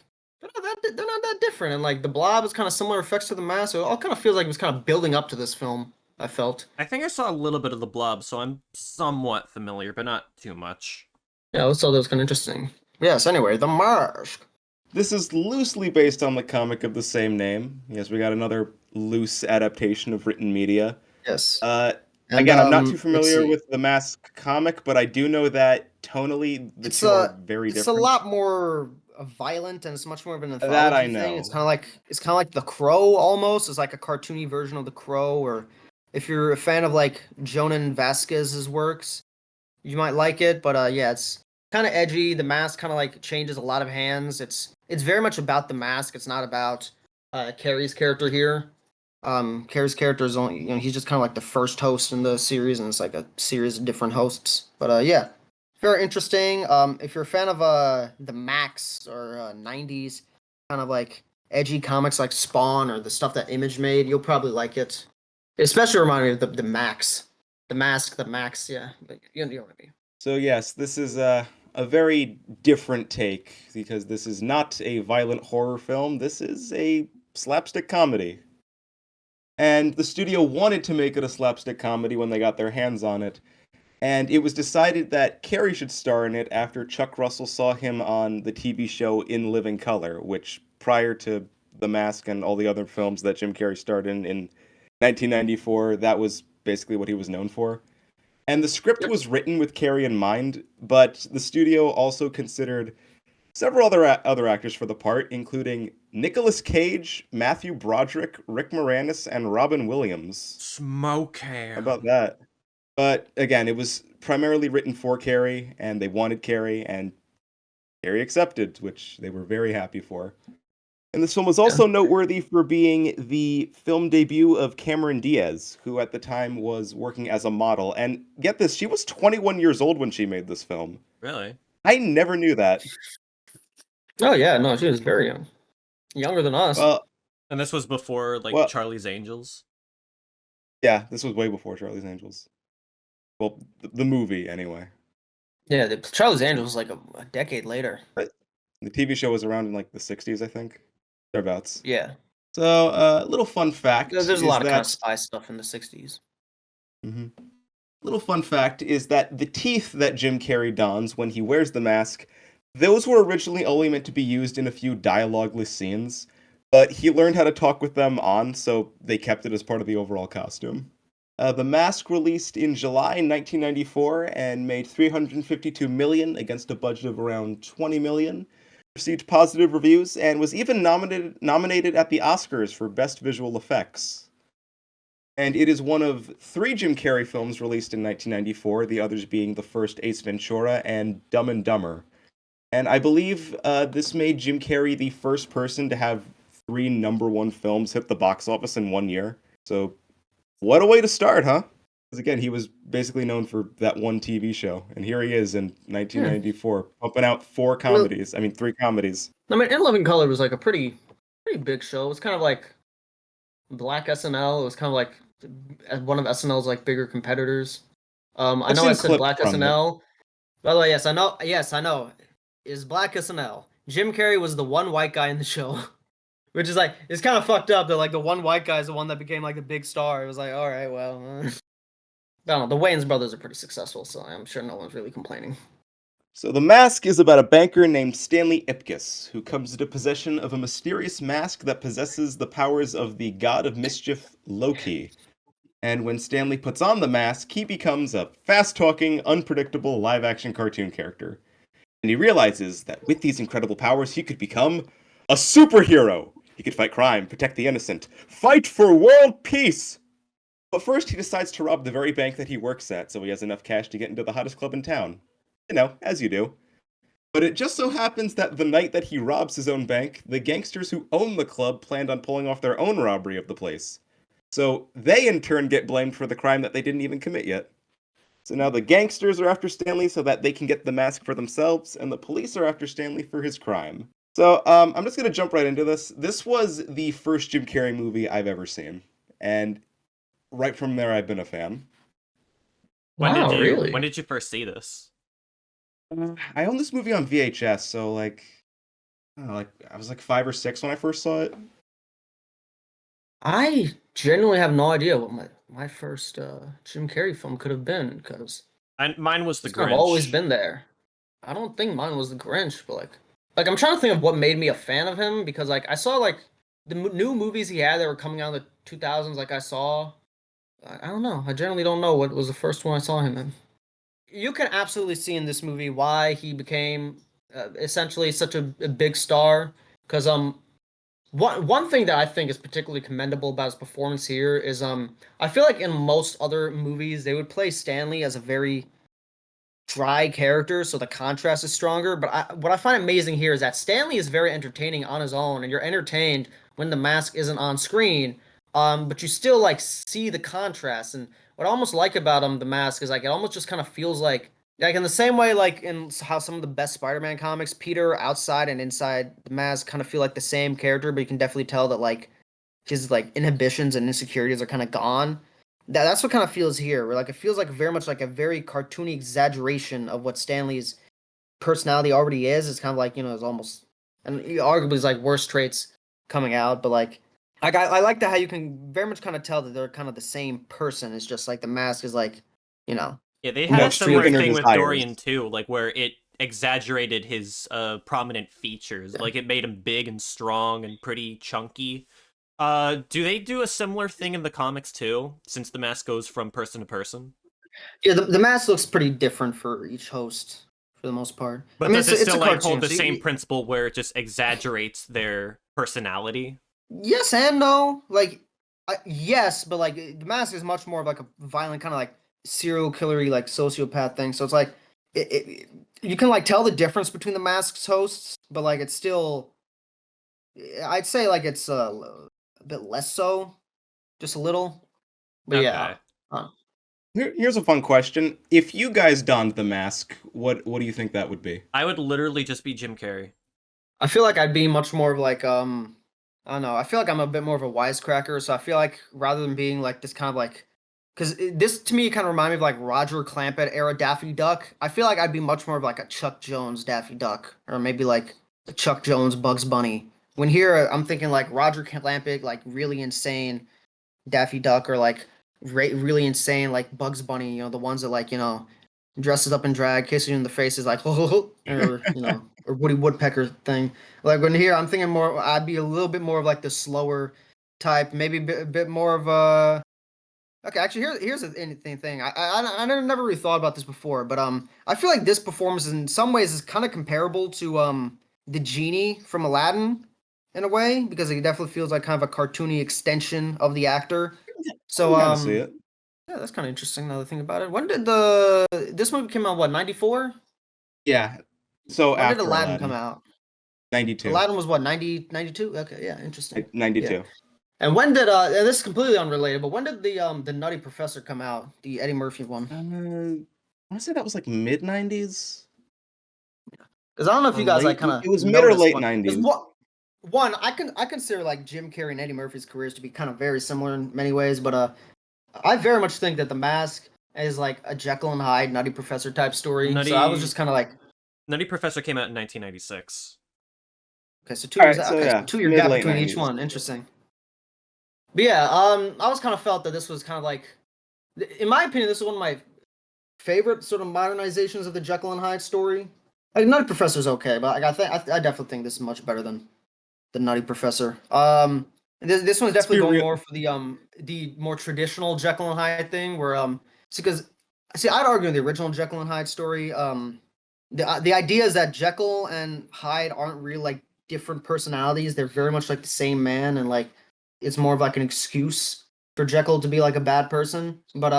that different, and like the Blob is kind of similar effects to the Mask. So it all kind of feels like it was kind of building up to this film. I felt. I think I saw a little bit of the Blob, so I'm somewhat familiar, but not too much. Yeah, I thought that was kind of interesting. Yes. Anyway, the Mask. This is loosely based on the comic of the same name. Yes, we got another loose adaptation of written media. Yes. Uh, And Again, I'm not too let's familiar see. with the Mask comic, but I do know that tonally the It's two are a very it's a different. lot more violent and it's much more of an That I anthology thing. know. It's kind of like The Crow almost. It's like a cartoony version of The Crow. Or if you're a fan of like Jonan Vasquez's works, you might like it. But yeah, it's kind of edgy. The mask kind of like changes a lot of hands. It's very much about the mask. It's not about Carrie's character here. Carrie's character is only he's just kind of like the first host in the series, and it's like a series of different hosts. But yeah, very interesting. If you're a fan of the Max or '90s kind of like edgy comics like Spawn or the stuff that Image made, you'll probably like it. It especially remind me of the Max, the Mask, the Max. Yeah, but you know what I mean. So yes, this is a very different take because this is not a violent horror film. This is a slapstick comedy. And the studio wanted to make it a slapstick comedy when they got their hands on it. And it was decided that Carrey should star in it after Chuck Russell saw him on the TV show In Living Color, which prior to The Mask and all the other films that Jim Carrey starred in 1994, that was basically what he was known for. And the script Yep. was written with Carrey in mind, but the studio also considered several other actors for the part, including Nicolas Cage, Matthew Broderick, Rick Moranis, and Robin Williams. Smoke How him. about that? But again, it was primarily written for Carrie, and they wanted Carrie, and Carrie accepted, which they were very happy for. And this film was also noteworthy for being the film debut of Cameron Diaz, who at the time was working as a model. And get this, she was 21 years old when she made this film. Really? I never knew that. Oh yeah, no, she was very young, younger than us. Well, And this was before like Well- Charlie's Angels. yeah, this was way before Charlie's Angels. Well, the movie, anyway. Yeah, Charlie's Angels was like a decade later. The TV show was around in like the 60s, I think. Thereabouts. Yeah, So, little fun fact there's is a lot of kind of that spy stuff in the '60s. Little fun fact is that the teeth that Jim Carrey dons when he wears the mask, those were originally only meant to be used in a few dialogueless scenes, but he learned how to talk with them on, so they kept it as part of the overall costume. The mask released in July 1994 and made $352 million against a budget of around $20 million. Received positive reviews and was even nominated at the Oscars for Best Visual Effects. And it is one of 3 Jim Carrey films released in 1994, the others being the first Ace Ventura and Dumb and Dumber. And I believe this made Jim Carrey the first person to have 3 #1 films hit the box office in 1 year. So, what a way to start, huh? Because again, he was basically known for that one TV show. And here he is in 1994, pumping out 3 comedies. I mean, In Living Color was like a pretty big show. It was kind of like Black SNL. It was kind of like one of SNL's like bigger competitors. I I've know seen I said clips Black from it. SNL. By the way, yes, I know. Yes, I know. Is Black SNL. Jim Carrey was the one white guy in the show, which is like it's kind of fucked up that like the one white guy is the one that became like the big star. It was like, all right, well, I don't know. The Wayans brothers are pretty successful, so I'm sure no one's really complaining. So The Mask is about a banker named Stanley Ipkiss, who comes into possession of a mysterious mask that possesses the powers of the god of mischief, Loki. And when Stanley puts on the mask, he becomes a fast-talking, unpredictable live-action cartoon character. And he realizes that with these incredible powers, he could become a superhero! He could fight crime, protect the innocent, fight for world peace! But first, he decides to rob the very bank that he works at, so he has enough cash to get into the hottest club in town. You know, as you do. But it just so happens that the night that he robs his own bank, the gangsters who own the club planned on pulling off their own robbery of the place. So they in turn get blamed for the crime that they didn't even commit yet. So now the gangsters are after Stanley so that they can get the mask for themselves, and the police are after Stanley for his crime. So I'm just going to jump right into this. This was the first Jim Carrey movie I've ever seen. And right from there, I've been a fan. When Wow, did you really? when did you first see this? I own this movie on VHS, so like, I don't know, like I was like 5 or 6 when I first saw it. I genuinely have no idea what my first Jim Carrey film could have been because Mine was The it's kind of always Grinch. been there. I don't think mine was The Grinch, but like I'm trying to think of what made me a fan of him because like I saw like the new movies he had that were coming out in the 2000s. Like I saw, I don't know. I generally don't know what was the first one I saw him in. You can absolutely see in this movie why he became essentially such a big star. Because one thing that I think is particularly commendable about his performance here is I feel like in most other movies they would play Stanley as a very dry character, so the contrast is stronger. But what I find amazing here is that Stanley is very entertaining on his own, and you're entertained when the mask isn't on screen. But you still like see the contrast, and what I almost like about the mask is like it almost just kind of feels like in the same way like in how some of the best Spider-Man comics, Peter outside and inside the mask kind of feel like the same character, but you can definitely tell that like his like inhibitions and insecurities are kind of gone. That's what kind of feels here. Where like it feels like very much like a very cartoony exaggeration of what Stanley's personality already is. It's kind of like it's almost and arguably his like worst traits coming out. But like I like that how you can very much kind of tell that they're kind of the same person. It's just like the mask is like Yeah, they More had a similar extreme in their thing with desires. Dorian too, like where it exaggerated his prominent features. Yeah. Like it made him big and strong and pretty chunky. Do they do a similar thing in the comics too, since the mask goes from person to person? yeah. The mask looks pretty different for each host for the most part. But I mean, does it it's still a like cartoon, hold the so same principle where it just exaggerates their personality? yes and no. Like, yes, but like the mask is much more of like a violent kind of like serial killery, like sociopath thing. So it's like you can like tell the difference between the mask's hosts, but like it's still, I'd say like it's a bit less so, just a little. But yeah, Okay. Here's a fun question. If you guys donned the mask, what do you think that would be? I would literally just be Jim Carrey. I feel like I'd be much more of like I don't know. I feel like I'm a bit more of a wisecracker, so I feel like rather than being like this kind of like, because this to me kind of remind me of like Roger Clampett era Daffy Duck. I feel like I'd be much more of like a Chuck Jones Daffy Duck, or maybe like a Chuck Jones Bugs Bunny. When here I'm thinking like Roger Clampett, like really insane Daffy Duck, or like really insane like Bugs Bunny. You know, the ones that like dresses up in drag, kisses you in the face is like or or Woody Woodpecker thing. Like when here, I'm thinking more. I'd be a little bit more of like the slower type, maybe a bit more of a. Okay, actually, here's an interesting thing. I never really thought about this before, but I feel like this performance in some ways is kind of comparable to the genie from Aladdin in a way, because it definitely feels like kind of a cartoony extension of the actor. I So can kind of see it. yeah, that's kind of interesting. Now that I think about it, when did this movie came out? What, 94? Yeah. So When did after Aladdin come Aladdin, out? 92. Aladdin was what, 90, 92? Okay, yeah, interesting. Yeah. 92. And when did and this is completely unrelated, but when did the Nutty Professor come out? The Eddie Murphy one? I want to say that was like mid 90s Because I don't know if or you guys like late. kind of It was mid or noticed late one. Because 90s. one, I consider like Jim Carrey and Eddie Murphy's careers to be kind of very similar in many ways, but I very much think that The Mask is like a Jekyll and Hyde Nutty Professor type story. So I was Nutty just kind of like, Nutty Professor came out in 1996. okay, so All right, so okay, so yeah, 2 year mid gap late between each 90s. one. Interesting. But yeah, I was kind of felt that this was kind of like, in my opinion, this is one of my favorite sort of modernizations of the Jekyll and Hyde story. Like Nutty Professor's okay, but like, I definitely think this is much better than the Nutty Professor. This one's Let's be definitely going real. more for the more traditional Jekyll and Hyde thing, where because see, I'd argue in the original Jekyll and Hyde story, the idea is that Jekyll and Hyde aren't really like different personalities. They're very much like the same man, and like it's more of like an excuse for Jekyll to be like a bad person. But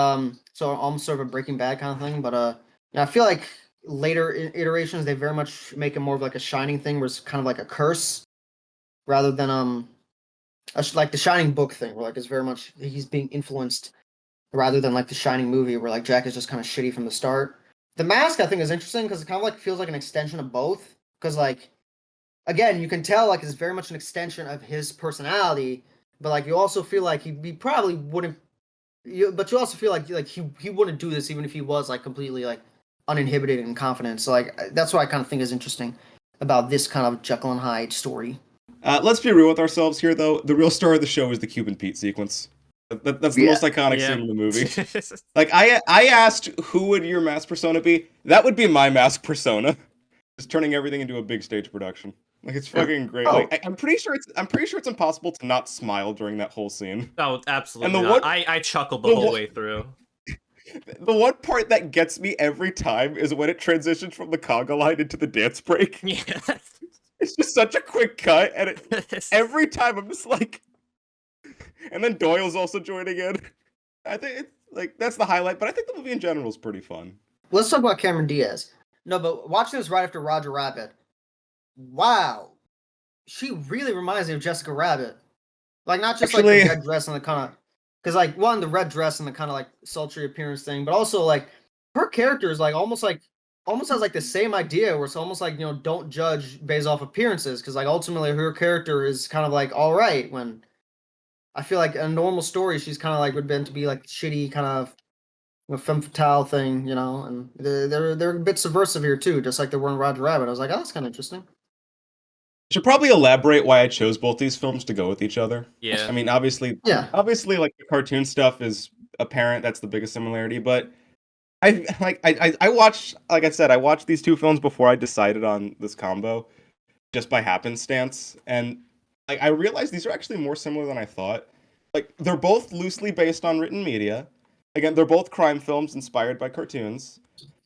so almost sort of a Breaking Bad kind of thing. But I feel like later iterations they very much make it more of like a Shining thing, where it's kind of like a curse rather than like the Shining book thing, where like it's very much he's being influenced rather than like the Shining movie, where like Jack is just kind of shitty from the start. The Mask I think is interesting because it kind of like feels like an extension of both. Because like again, you can tell like it's very much an extension of his personality, but like you also feel like he probably wouldn't. But you also feel like he wouldn't do this even if he was like completely like uninhibited and confident. So like that's what I kind of think is interesting about this kind of Jekyll and Hyde story. Let's be real with ourselves here, though. The real star of the show is the Cuban Pete sequence. That's the Yeah. most iconic Yeah. scene in the movie. Like I asked, who would your mask persona be? That would be my mask persona. Just turning everything into a big stage production. Like it's Yeah. fucking great. Oh, Like I'm pretty sure it's impossible to not smile during that whole scene. Oh, And absolutely the not. one I chuckled the the whole one, way through. the one part that gets me every time is when it transitions from the conga line into the dance break. Yeah. It's just such a quick cut, and every time I'm just like, and then Doyle's also joining in. I think it's like that's the highlight, but I think the movie in general is pretty fun. let's talk about Cameron Diaz. No, but watching this right after Roger Rabbit. Wow, she really reminds me of Jessica Rabbit. Like not just like the Actually, red dress and the kind of, because like one the red dress and the kind of like sultry appearance thing, but also like her character is like almost has like the same idea where it's almost like don't judge based off appearances because like ultimately her character is kind of like all right when I feel like a normal story she's kind of like would been to be like shitty kind of femme fatale thing, and they're a bit subversive here too, just like they were in Roger Rabbit. I was like, oh, that's kind of interesting. should probably elaborate why I chose both these films to go with each other. Yeah. I mean, obviously, Yeah, like the cartoon stuff is apparent. That's the biggest similarity. But I watched, like I said, I watched these two films before I decided on this combo, just by happenstance, and like I realized these are actually more similar than I thought. Like they're both loosely based on written media. Again, they're both crime films inspired by cartoons.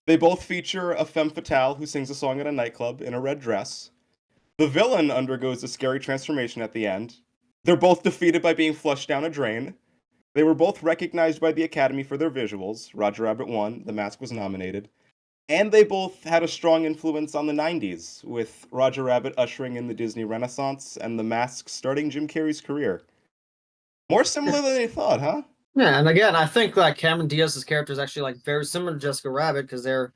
They both feature a femme fatale who sings a song at a nightclub in a red dress. The villain undergoes a scary transformation at the end. They're both defeated by being flushed down a drain. They were both recognized by the Academy for their visuals. Roger Rabbit won, The Mask was nominated. And they both had a strong influence on the 90s, with Roger Rabbit ushering in the Disney Renaissance and The Mask starting Jim Carrey's career. More similar than they thought, huh? Yeah, and again, I think like Cameron Diaz's character is actually like very similar to Jessica Rabbit because they're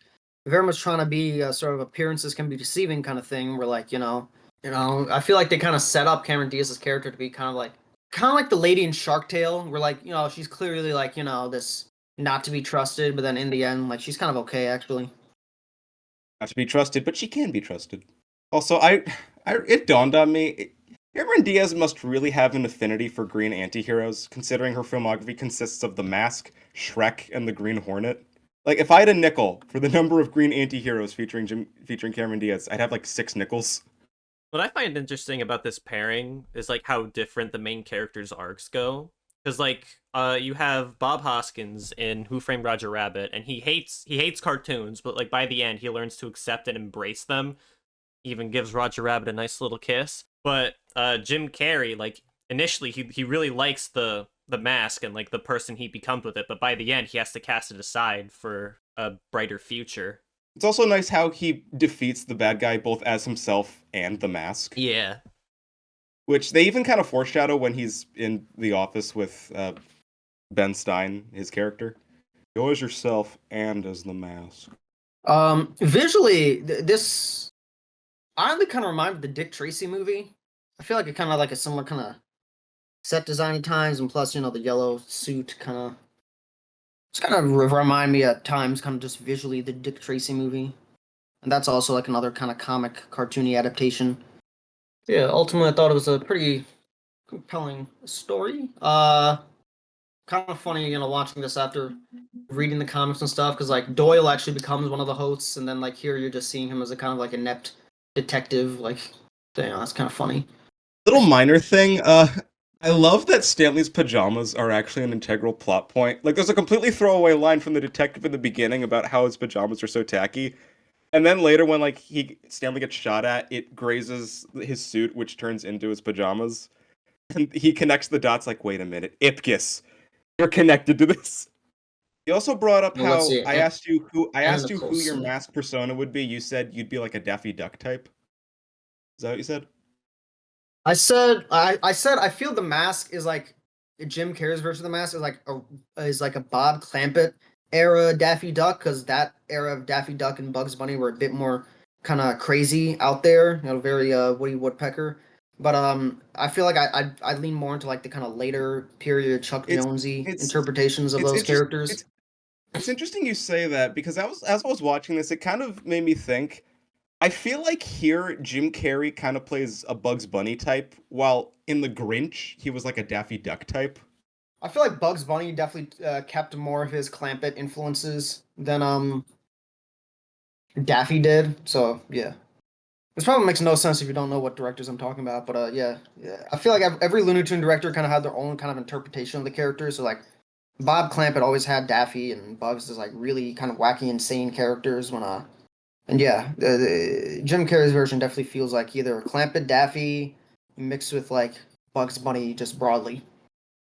very much trying to be sort of appearances can be deceiving kind of thing. Where like I feel like they kind of set up Cameron Diaz's character to be kind of like the lady in Shark Tale, where like she's clearly like this not to be trusted, but then in the end, like she's kind of okay actually. Not to be trusted, but she can be trusted. Also, it dawned on me, Cameron Diaz must really have an affinity for green antiheroes, considering her filmography consists of The Mask, Shrek, and The Green Hornet. Like, if I had a nickel for the number of green antiheroes featuring Cameron Diaz, I'd have like 6 nickels. What I find interesting about this pairing is like how different the main characters' arcs go. Because like you have Bob Hoskins in Who Framed Roger Rabbit, and he hates cartoons, but like by the end he learns to accept and embrace them. Even gives Roger Rabbit a nice little kiss. But Jim Carrey, like initially he really likes the mask and like the person he becomes with it, but by the end he has to cast it aside for a brighter future. It's also nice how he defeats the bad guy both as himself and the mask. Yeah. Which they even kind of foreshadow when he's in the office with Ben Stein, his character. Go as yourself and as the mask. Visually, this oddly kind of reminded me of the Dick Tracy movie. I feel like it kind of like a similar kind of set design at times, and plus, the yellow suit it's kind of remind me at times, kind of just visually the Dick Tracy movie, and that's also like another kind of comic cartoony adaptation. Yeah, ultimately, I thought it was a pretty compelling story. Kind of funny, watching this after reading the comics and stuff, because like Doyle actually becomes one of the hosts, and then like here you're just seeing him as a kind of like inept detective. Like, that's kind of funny. Little minor thing, I love that Stanley's pajamas are actually an integral plot point. Like, there's a completely throwaway line from the detective in the beginning about how his pajamas are so tacky. And then later when, like, Stanley gets shot at, it grazes his suit, which turns into his pajamas. And he connects the dots like, wait a minute, Ipkiss, you're connected to this. He also brought up Well, let's how see. I asked you who your Nicholson. mask persona would be. You said you'd be like a Daffy Duck type. Is that what you said? I said I feel the mask is like Jim Carrey's version of the mask is like a Bob Clampett era Daffy Duck, because that era of Daffy Duck and Bugs Bunny were a bit more kind of crazy out there, very Woody Woodpecker. But I feel like I lean more into like the kind of later period Chuck It's Jonesy it's interpretations of it's those interest characters. it's interesting you say that because as I was watching this, it kind of made me think. I feel like here Jim Carrey kind of plays a Bugs Bunny type, while in The Grinch he was like a Daffy Duck type. I feel like Bugs Bunny definitely kept more of his Clampett influences than Daffy did. So yeah. This probably makes no sense if you don't know what directors I'm talking about, but yeah. I feel like every Looney Tune director kind of had their own kind of interpretation of the characters. So like Bob Clampett always had Daffy, and Bugs is like really kind of wacky, insane characters. And yeah, Jim Carrey's version definitely feels like either Clampett, Daffy mixed with like Bugs Bunny just broadly.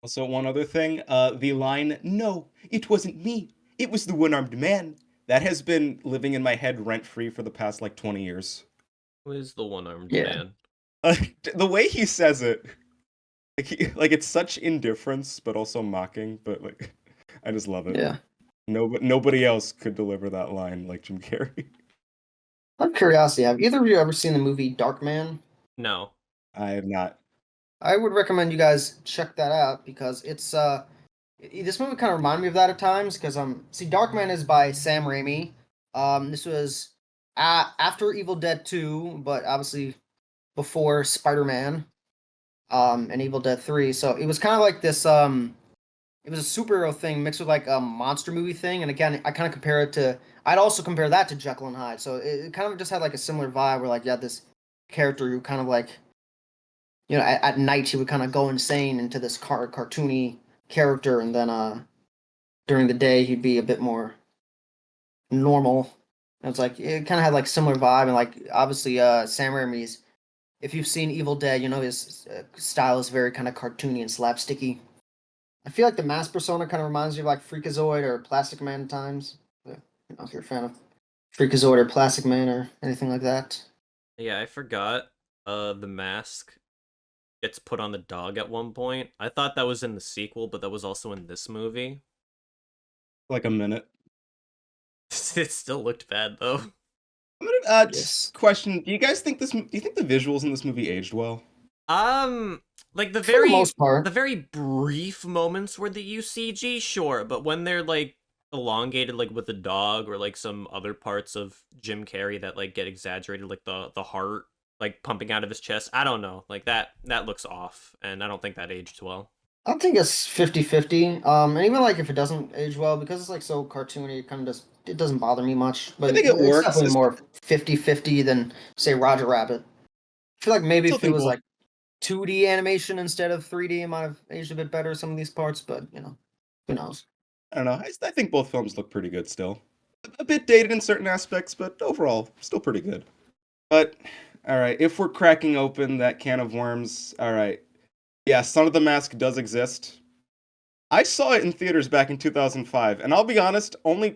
Also, one other thing, the line, "No, it wasn't me. It was the one-armed man." That has been living in my head rent-free for the past like 20 years. Who is the one-armed Yeah. man? The way he says it, like it's such indifference, but also mocking. But like, I just love it. Yeah. Nobody else could deliver that line like Jim Carrey. Out of curiosity, have either of you ever seen the movie Darkman? No. I have not. I would recommend you guys check that out because it's this movie kind of reminded me of that at times because see Darkman is by Sam Raimi. This was after Evil Dead 2, but obviously before Spider-Man and Evil Dead 3. So it was kind of like this it was a superhero thing mixed with like a monster movie thing, and again I kind of compare it to I'd also compare that to Jekyll and Hyde. So it kind of just had like a similar vibe where like you had this character who kind of like at night he would kind of go insane into this cartoony character, and then during the day he'd be a bit more normal. And it's like it kind of had like similar vibe, and like obviously Sam Raimi's. If you've seen Evil Dead, you know his style is very kind of cartoony and slapsticky. I feel like the mask persona kind of reminds you of like Freakazoid or Plastic Man at times. You know, if you're a fan of Freakazoid or Plastic Man or anything like that. Yeah, I forgot. The mask gets put on the dog at one point. I thought that was in the sequel, but that was also in this movie. Like a minute. It still looked bad though. I'm gonna Yes. just question: do you guys think this? Do you think the visuals in this movie aged well? Like the For the most part. very brief moments where they use CG, sure, but when they're like elongated, like with the dog or like some other parts of Jim Carrey that like get exaggerated, like the heart like pumping out of his chest, I don't know, like that looks off, and I don't think that aged well. I think it's 50-50. And even like if it doesn't age well, because it's like so cartoony, it kind of just it doesn't bother me much. But I think it it's works. definitely more 50-50 than say Roger Rabbit. I feel like maybe Still if it think was both. like 2D animation instead of 3D, it might have aged a bit better some of these parts, but you know, who knows? I don't know. I think both films look pretty good still. A bit dated in certain aspects, but overall, still pretty good. But, alright, if we're cracking open that can of worms, alright. Yeah, Son of the Mask does exist. I saw it in theaters back in 2005, and I'll be honest, I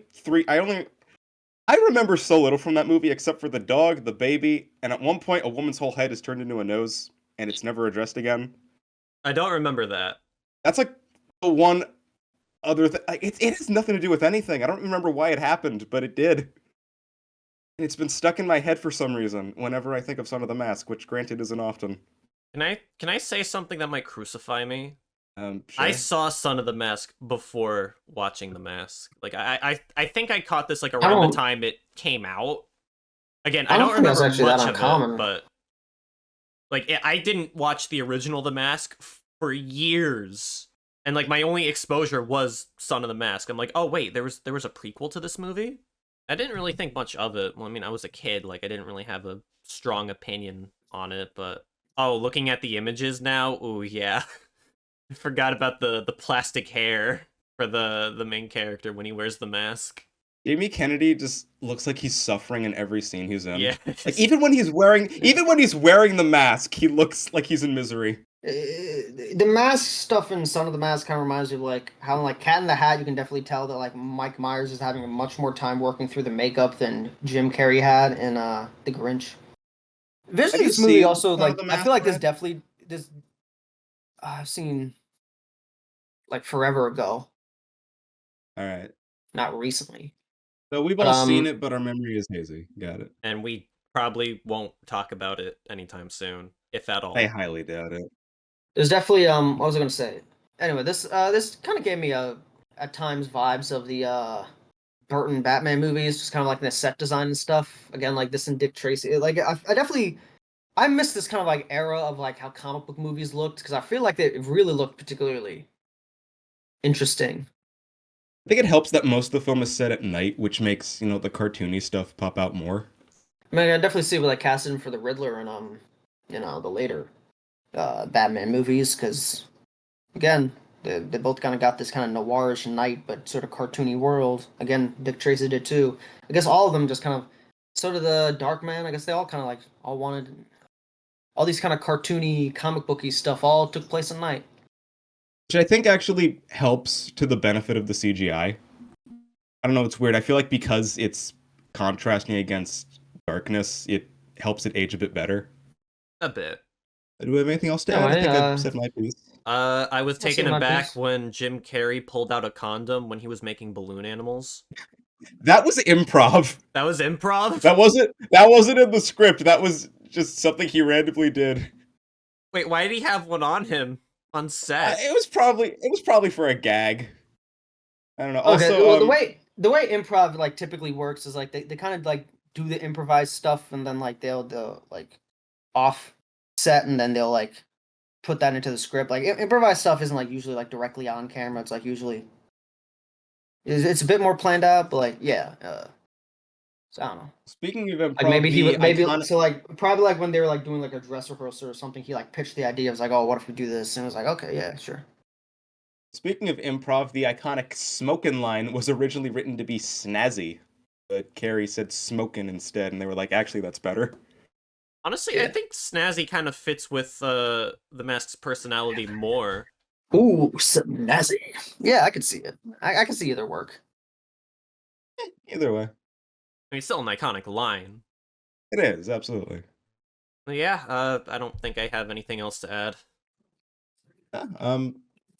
remember so little from that movie except for the dog, the baby, and at one point a woman's whole head is turned into a nose, and it's never addressed again. I don't remember that. That's like the one other thing. It has nothing to do with anything. I don't remember why it happened, but it did. It's been stuck in my head for some reason whenever I think of Son of the Mask, which granted isn't often. Can I say something that might crucify me? Sure. I saw Son of the Mask before watching The Mask. Like I think I caught this like around the time it came out. Again, I don't think that's remember actually that much of uncommon. it, but like I didn't watch the original The Mask for years. And like my only exposure was Son of the Mask. I'm like, "Oh wait, there was a prequel to this movie?" I didn't really think much of it. Well, I mean, I was a kid, like I didn't really have a strong opinion on it, but oh, looking at the images now, ooh yeah. I forgot about the plastic hair for the main character when he wears the mask. Jamie Kennedy just looks like he's suffering in every scene he's in. Yeah. Like even when he's wearing the mask, he looks like he's in misery. The mask stuff in Son of the Mask kind of reminds me of like how in like Cat in the Hat you can definitely tell that like Mike Myers is having much more time working through the makeup than Jim Carrey had in The Grinch. Visually, you this movie seen also Son of like the I Mask, feel like Brad? this I've seen like forever ago, Alright. not recently. So we've But all seen it, but our memory is hazy. Got it. And we probably won't talk about it anytime soon, if at all. I highly doubt it. there's definitely what was I gonna say? Anyway, this kind of gave me at times vibes of the Burton Batman movies, just kind of like the set design and stuff. Again, like this and Dick Tracy. Like I definitely I miss this kind of like era of like how comic book movies looked because I feel like they really looked particularly interesting. I think it helps that most of the film is set at night, which makes, the cartoony stuff pop out more. I mean, I definitely see what they cast in for the Riddler and the later Batman movies because again they both kind of got this kind of noirish night but sort of cartoony world. Again, Dick Tracy did too. I guess all of them just kind of sort of the Dark Man. I guess they all kind of like all wanted all these kind of cartoony comic booky stuff all took place at night. Which I think actually helps to the benefit of the CGI. I don't know, it's weird. I feel like because it's contrasting against darkness, it helps it age a bit better. A bit. Do we have anything else to No, add? I think I've said my piece. I was I'll say taken my aback piece. when Jim Carrey pulled out a condom when he was making balloon animals. That was improv. That was improv? That wasn't in the script. That was just something he randomly did. Wait, why did he have one on him on set? It was probably for a gag. I don't know. Okay, Also, well the way improv like typically works is like they kind of like do the improvised stuff and then like they'll like off set and then they'll like put that into the script. Like improvised stuff isn't like usually like directly on camera. It's like usually it's a bit more planned out, but like yeah. So I don't know. speaking of improv, Like maybe he the would maybe iconic, so like probably like when they were like doing like a dress rehearsal or something, he like pitched the idea. It was like, oh, what if we do this? And it was like, okay, yeah, sure. speaking of improv, the iconic "smokin' line" was originally written to be snazzy. but Carrie said smoking instead, and they were like, actually, that's better. Honestly, I think Snazzy kind of fits with the Mask's personality more. Ooh, snazzy. Yeah, I could see it. I can see either work. Either way, I mean, still an iconic line. it is absolutely. Yeah, I don't think I have anything else to add. Yeah,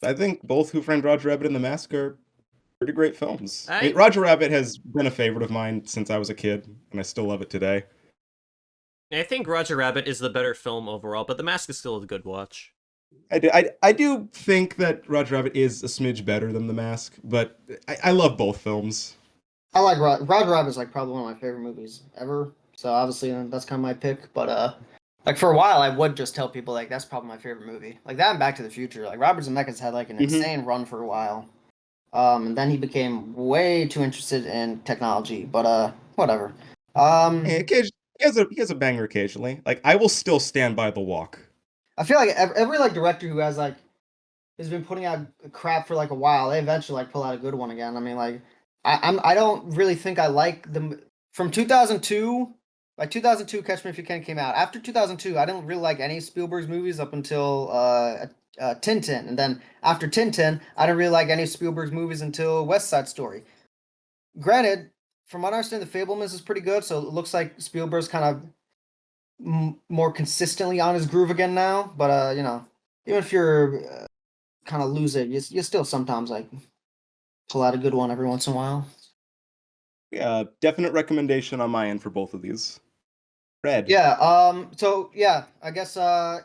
I think both Who Framed Roger Rabbit and The Mask are pretty great films. I mean, I Roger Rabbit has been a favorite of mine since I was a kid, and I still love it today. I think Roger Rabbit is the better film overall, but The Mask is still a good watch. I do think that Roger Rabbit is a smidge better than The Mask, but I love both films. I like Roger Rabbit's like probably one of my favorite movies ever. So obviously that's kind of my pick. But like for a while I would just tell people like that's probably my favorite movie. Like that and Back to the Future. Like Robert Zemeckis had like an insane run for a while. And then he became way too interested in technology. But whatever. Yeah, he has a banger occasionally. Like I will still stand by The Walk. I feel like every like director who has been putting out crap for like a while, they eventually like pull out a good one again. I mean, like I don't really think I like them from 2002. Like 2002, Catch Me If You Can came out. After 2002, I didn't really like any of Spielberg's movies up until Tintin, and then after Tintin, I didn't really like any of Spielberg's movies until West Side Story. Granted, from what I understand, The Fablemans is pretty good, so it looks like Spielberg's kind of more consistently on his groove again now. But even if you're kind of lose it, you still sometimes like pull out a good one every once in a while. Yeah, definite recommendation on my end for both of these. Red. Yeah. So yeah, I guess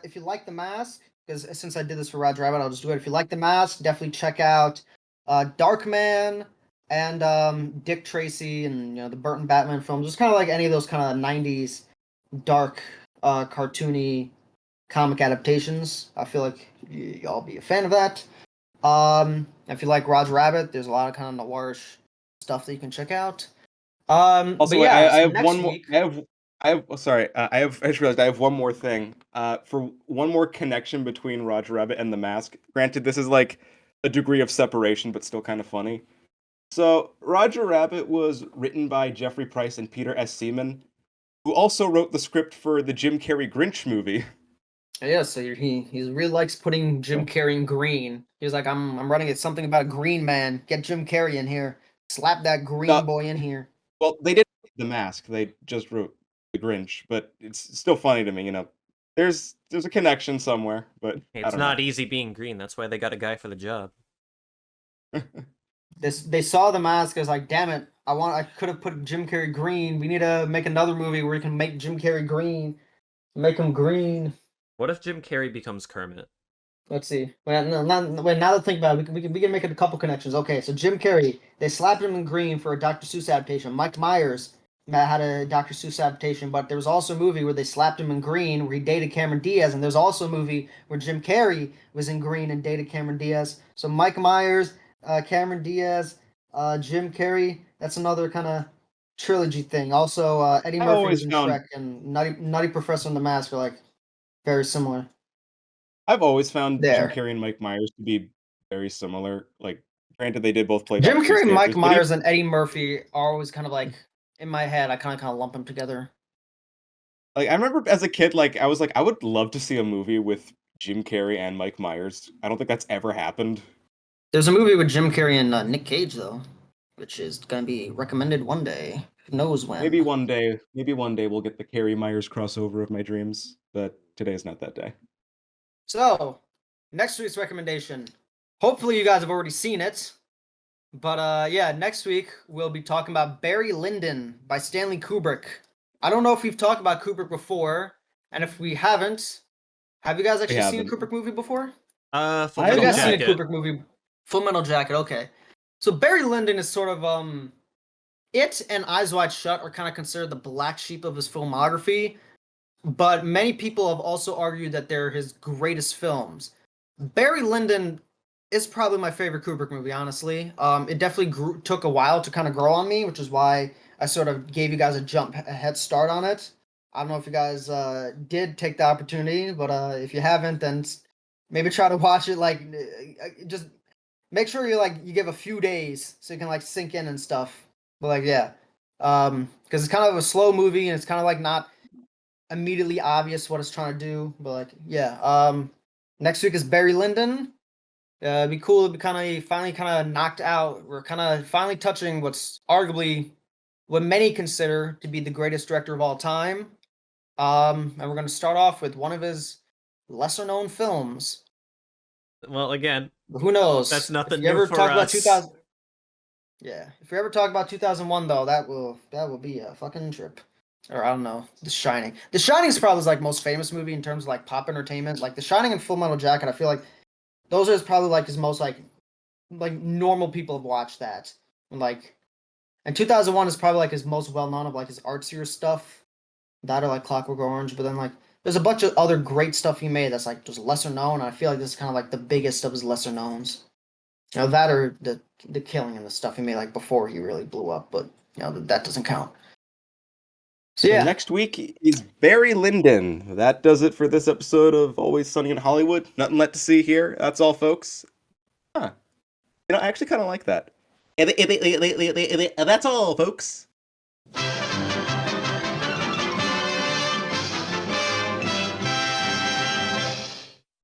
if you like The Mask, because since I did this for Roger Rabbit, I'll just do it. If you like The Mask, definitely check out Darkman and Dick Tracy and the Burton Batman films. Just kind of like any of those kind of '90s dark, cartoony comic adaptations. I feel like y'all be a fan of that. If you like Roger Rabbit, there's a lot of kind of noirish stuff that you can check out. Also, But yeah, I so have one next more. week, Sorry, I just realized I have one more thing. For one more connection between Roger Rabbit and The Mask. Granted, this is like a degree of separation, but still kind of funny. So, Roger Rabbit was written by Jeffrey Price and Peter S. Seaman, who also wrote the script for the Jim Carrey Grinch movie. yeah, so he really likes putting Jim So, Carrey in green. He was like, I'm running it something about a green man. Get Jim Carrey in here. Slap that green no, boy in here. well, they didn't write The Mask. They just wrote the Grinch, but it's still funny to me. There's a connection somewhere, but I It's don't know. not easy being green. That's why they got a guy for the job. They saw the mask. I was like, damn it! I could have put Jim Carrey green. We need to make another movie where we can make Jim Carrey green. Make him green. What if Jim Carrey becomes Kermit? Let's see. Wait, now that I think about it, we can make a couple connections. Okay, so Jim Carrey, they slapped him in green for a Dr. Seuss adaptation. Mike Myers had a Dr. Seuss adaptation, but there was also a movie where they slapped him in green where he dated Cameron Diaz, and there's also a movie where Jim Carrey was in green and dated Cameron Diaz. So Mike Myers, Cameron Diaz, Jim Carrey. That's another kind of trilogy thing. Also, Eddie I Murphy was always in found Shrek, and Nutty Professor and the Mask are like very similar. I've always found Jim There. Carrey and Mike Myers to be very similar. Like, granted, they did both play Jim Dr. Seuss Carrey, Mike characters, but Myers, and Eddie Murphy are always kind of like in my head. I kind of lump them together. like I remember as a kid, like I was like, I would love to see a movie with Jim Carrey and Mike Myers. I don't think that's ever happened. There's a movie with Jim Carrey and Nick Cage though, which is gonna be recommended one day. Who knows when? Maybe one day we'll get the Carrey Myers crossover of my dreams, but today is not that day. So, next week's recommendation. Hopefully, you guys have already seen it. But yeah, next week we'll be talking about Barry Lyndon by Stanley Kubrick. I don't know if we've talked about Kubrick before, and if we haven't, have you guys We actually seen a haven't. Kubrick movie before? Full I Have you Metal have guys seen not. a Jacket. Kubrick movie? Full Metal Jacket. Okay. So Barry Lyndon is sort of it and Eyes Wide Shut are kind of considered the black sheep of his filmography, but many people have also argued that they're his greatest films. Barry Lyndon is probably my favorite Kubrick movie, honestly. It definitely took a while to kind of grow on me, which is why I sort of gave you guys a head start on it. I don't know if you guys did take the opportunity, but if you haven't, then maybe try to watch it. Like, just make sure you give a few days so you can like sink in and stuff. But like, yeah. because it's kind of a slow movie and it's kind of like not immediately obvious what it's trying to do. But like, yeah. Next week is Barry Lyndon. It'd be cool to be finally kind of knocked out. We're kind of finally touching what's arguably what many consider to be the greatest director of all time. And we're going to start off with one of his lesser known films. Well, again, But who knows? that's nothing If you new ever for talk about us. 2000, yeah. If we ever talk about 2001, though, that will be a fucking trip. Or I don't know, The Shining. The Shining is probably his like most famous movie in terms of like pop entertainment. Like The Shining and Full Metal Jacket, I feel like those are probably like his most like normal people have watched that. And 2001 is probably like his most well known of like his artsier stuff. That or like Clockwork Orange, but then like there's a bunch of other great stuff he made that's like just lesser known. And I feel like this is kind of like the biggest of his lesser knowns. That or the Killing and the stuff he made like before he really blew up, but that doesn't count. So So yeah, next week is Barry Lyndon. That does it for this episode of Always Sunny in Hollywood. Nothing left to see here. That's all, folks. Huh. I actually kind of like that. That's all, folks.